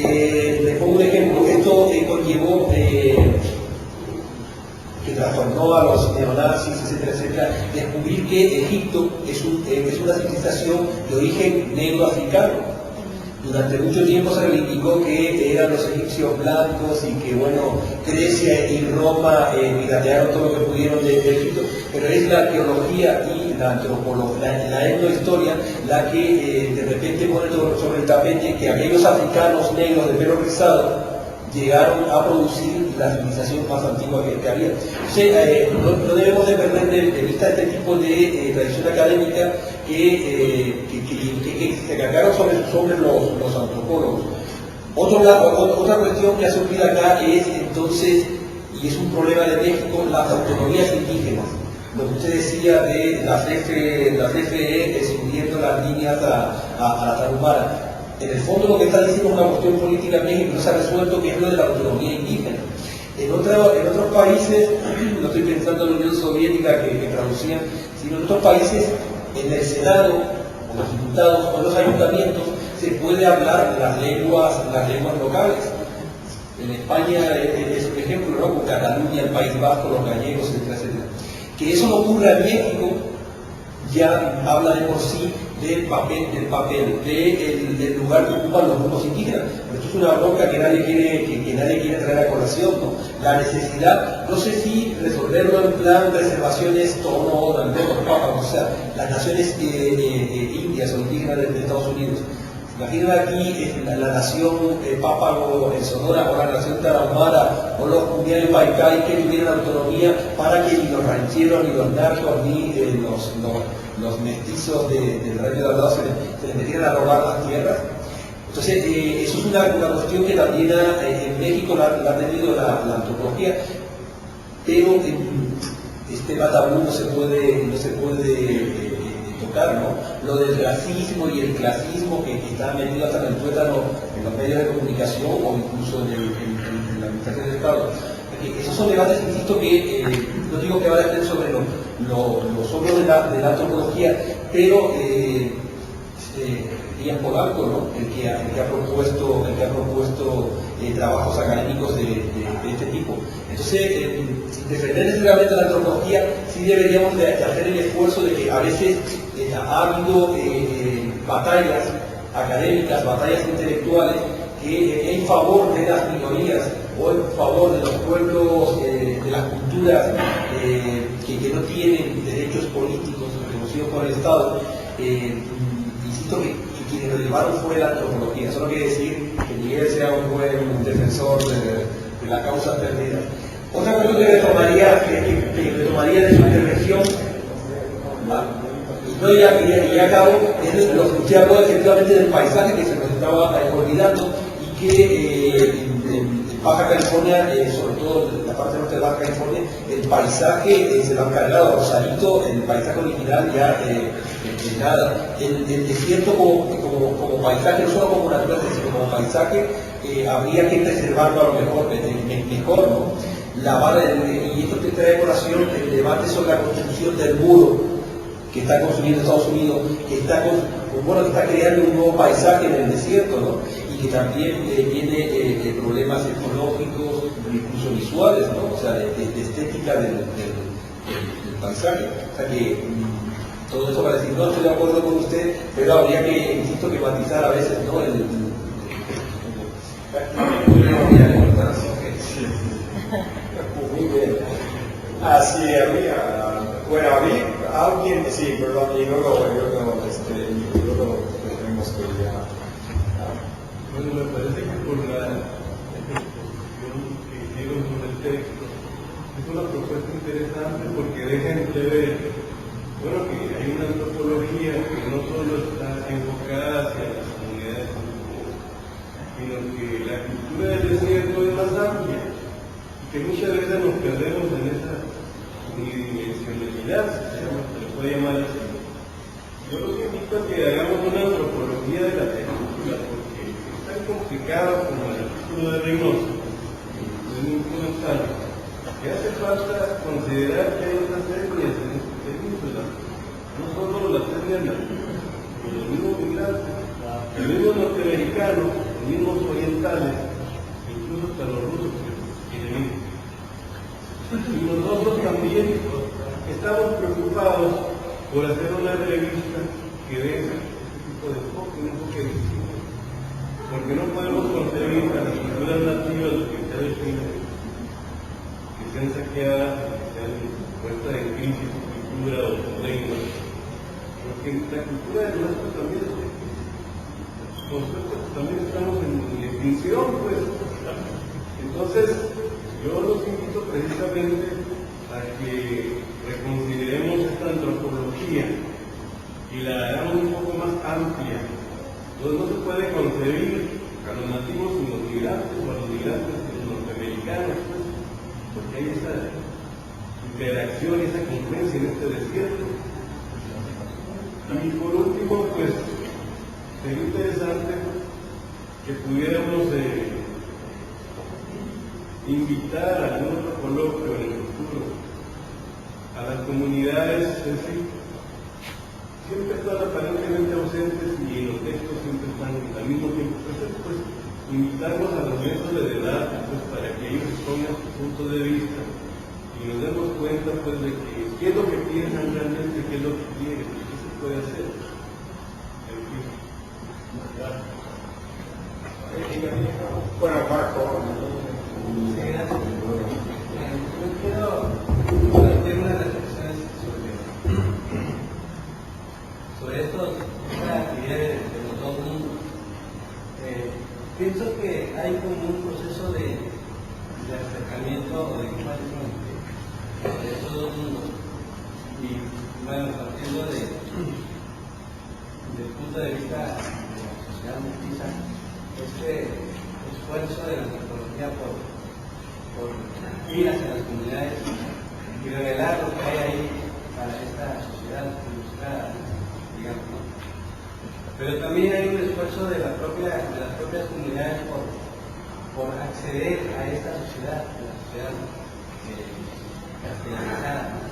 Les pongo un ejemplo. Esto conllevó que trastornó a los neonazis, etcétera, etcétera, descubrir que Egipto es una civilización de origen negro africano. Durante mucho tiempo se reivindicó que eran los egipcios blancos y que, bueno, Grecia y Roma piratearon todo lo que pudieron de Egipto, pero es la arqueología y la antropología, la etnohistoria, la que de repente pone sobre el tapete que aquellos africanos negros de pelo rizado llegaron a producir la civilización más antigua que había. Entonces, no debemos de perder de vista este tipo de tradición académica que se cargaron sobre los antropólogos. Otra cuestión que ha surgido acá es entonces, y es un problema de México, las autonomías indígenas. Lo que usted decía de la CFE subiendo las líneas a la Tarahumara. En el fondo lo que está diciendo es una cuestión política en México, no se ha resuelto, que es lo de la autonomía indígena. En otros países, no estoy pensando en la Unión Soviética que traducían, sino en otros países, en el Senado, o los diputados, o los ayuntamientos, se puede hablar las lenguas locales. En España es un ejemplo, ¿no? Con Cataluña, el País Vasco, los gallegos, etcétera, etcétera. Que eso no ocurra en México ya habla de por sí del lugar que ocupan los grupos indígenas. Esto es una bronca que nadie quiere traer a colación, ¿no? La necesidad, no sé si resolverlo en plan preservación esto o no, los pápanos, o sea, las naciones indias o indígenas de Estados Unidos. Imagina aquí la nación Pápago en Sonora o la nación Tarahumara o los Cumiales Paicay que tuvieran autonomía para que ni los rancheros, ni los narcos, ni los mestizos del reino de al lado se les metieran a robar las tierras. Entonces, eso es una cuestión que también en México la ha tenido la antropología, pero este tabú no se puede tocar, ¿no? Lo del racismo y el clasismo que está metido hasta en el tuétano en los medios de comunicación o incluso en la administración del Estado. Esos son debates, insisto, que no digo que van a estar sobre los hombros de la antropología, pero Díaz Polanco, ¿no? el que ha propuesto trabajos académicos de este tipo. Entonces, defender necesariamente la antropología, sí deberíamos de hacer el esfuerzo de que a veces ha habido batallas académicas, batallas intelectuales, que en favor de las minorías o en favor de los pueblos, de las culturas que no tienen derechos políticos reconocidos por el Estado. Insisto que quienes lo llevaron fue la antropología. Eso no quiere decir que Miguel sea un buen defensor de la causa perdida. Otra cuestión que retomaría de su intervención, y acabo, es lo que usted habló efectivamente del paisaje que se nos estaba olvidando y que en Baja California, sobre todo en la parte norte de Baja California, el paisaje se lo han cargado a Rosarito, el paisaje original ya nada. El desierto como paisaje, no solo como naturaleza, sino como paisaje, habría que preservarlo a lo mejor, ¿no? Y esto te trae a colación el debate sobre la construcción del muro que está construyendo Estados Unidos, que está creando un nuevo paisaje en el desierto, ¿no? Y que también tiene problemas ecológicos, incluso visuales, ¿no? O sea, de estética del paisaje. O sea que todo eso para decir, no estoy de acuerdo con usted, pero habría que, insisto, que matizar a veces, ¿no? Muy bien. Así había, bueno, había alguien, sí, perdón, y luego tenemos que ya. Bueno, me parece que por la exposición que hicieron sobre el texto, es una propuesta interesante porque deja entrever, bueno, que hay una antropología que no solo está enfocada hacia las comunidades indígenas, sino que la cultura del desierto es más amplia y que muchas veces nos perdemos en esa unidimensionalidad, se le puede llamar así. Yo los invito a que hagamos una antropología de la cultura, porque es tan complicado como el artículo de Reynoso, de un comentario, que hace falta considerar que hay otras etnias en esta península, no solo las etnias nativas, sino los mismos migrantes, los mismos norteamericanos, los mismos orientales, incluso hasta los rusos que vienen. Y nosotros también estamos preocupados por hacer una revista que dé este tipo de enfoque, un enfoque distinto. Porque no podemos concebir a las culturas nativas lo que se define, que sean saqueadas, que sean puestas en crisis su cultura o su reino. Porque la cultura de nosotros también nosotros también estamos en extinción, pues. Entonces, yo los invito precisamente a que reconsideremos esta antropología y la hagamos un poco más amplia. Entonces no se puede concebir a los nativos como los migrantes o a los migrantes como los norteamericanos, pues, porque hay esa interacción, esa confluencia en este desierto. Y por último, pues, sería interesante que pudiéramos invitar a algún otro coloquio en el futuro a las comunidades, es decir, siempre están aparentemente ausentes y en los textos siempre están al mismo tiempo presentes, pues, invitarlos a los métodos de debate, pues, para que ellos expongan su punto de vista y nos demos cuenta, pues, de que qué es lo que piensan realmente, qué es lo que quieren, qué se puede hacer. En fin. Bueno, Marco. Yo quiero hacer unas reflexiones sobre estas actividades de los dos mundos. Pienso que hay como un proceso de acercamiento o de encuentro de estos dos mundos. Y bueno, partiendo del punto de vista de la sociedad mestiza, este esfuerzo de la antropología por ir hacia las comunidades y revelar lo que hay ahí para esta sociedad ilustrada, digamos, ¿no? Pero también hay un esfuerzo de las propias comunidades por acceder a esta sociedad, a la sociedad castellanizada, ¿no?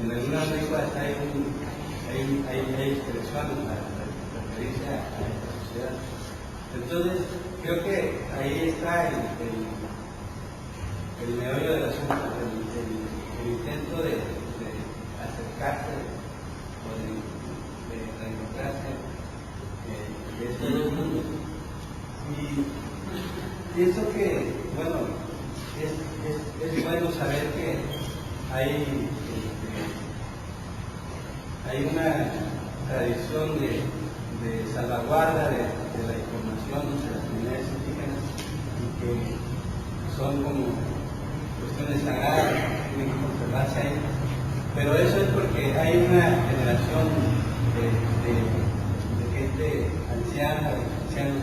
En algunas lenguas hay expresiones para referirse a esta sociedad. Entonces, creo que ahí está el meollo del asunto, el intento de acercarse o de reencontrarse de estos dos mundos. Y pienso que, bueno, es bueno saber que hay una tradición de salvaguarda de la información de las comunidades indígenas y que son como cuestiones sagradas que tienen que conservarse ahí. Pero eso es porque hay una generación de gente anciana, de ancianos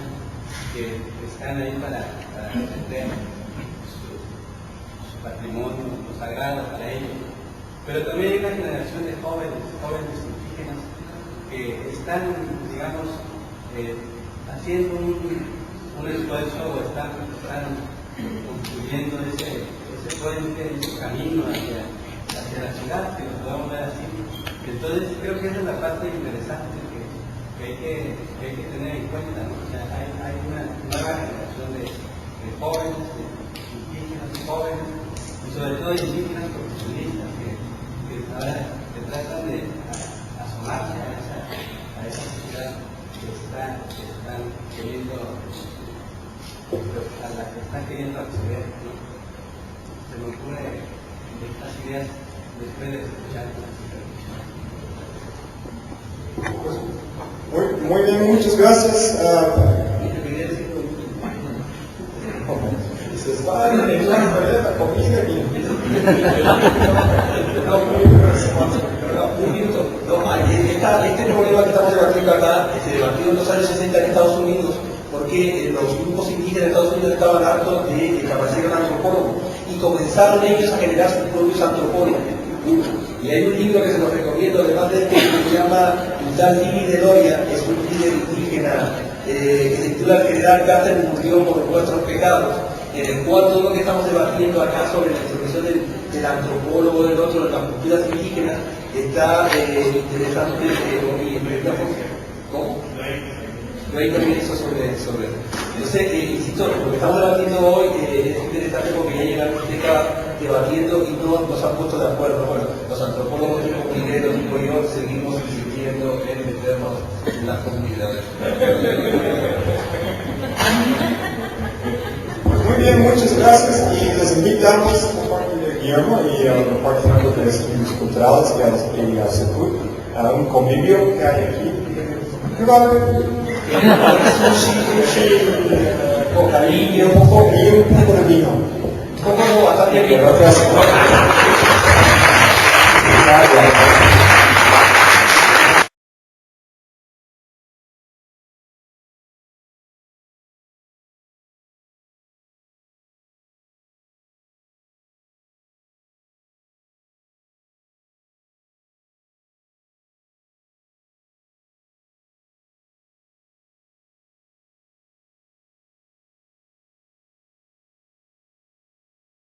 que están ahí para defender su patrimonio, lo sagrado para ellos. Pero también hay una generación de jóvenes indígenas que están, digamos, haciendo un esfuerzo o están construyendo ese puente, ese camino hacia la ciudad, que lo podamos ver así. Entonces creo que esa es la parte interesante que hay que tener en cuenta, ¿no? O sea, hay una nueva generación de jóvenes, de indígenas jóvenes, y sobre todo indígenas profesionistas que ahora tratan de asomarse a esa sociedad que están queriendo, a la que están queriendo acceder, ¿no? Se me ocurre estas ideas después de escuchar las intervenciones. Muy bien, muchas gracias. Se está empezando a perder la comida aquí. Un minuto. Este problema que estamos debatiendo acá se debatió en los años 60 en Estados Unidos porque los grupos indígenas de Estados Unidos estaban hartos de que aparecieran antropólogos y comenzaron ellos a generar sus propios antropólogos. Y hay un libro que se los recomiendo, además de este, que se llama Lili de Doria, que es un líder indígena que se titula General Carter murió por nuestros pecados, en el cual todo lo que estamos debatiendo acá sobre la intervención del antropólogo, del otro, de las culturas indígenas, está interesante. ¿Cómo? Rey también hizo sobre. Entonces, insisto, lo que estamos debatiendo hoy es interesante porque ya llevamos décadas debatiendo y no nos han puesto de acuerdo. Bueno, los antropólogos tipo Miguel, tipo yo, seguimos insistiendo en meternos en las comunidades. Muy bien, muchas gracias y les invitamos por parte de Guillermo y por parte de los estudios culturales y a Secut a un convivio que hay aquí. ¿Qué va a haber? Sushi, bocadillo, un poco y un poco de vino. Un poco bastante bien. Gracias.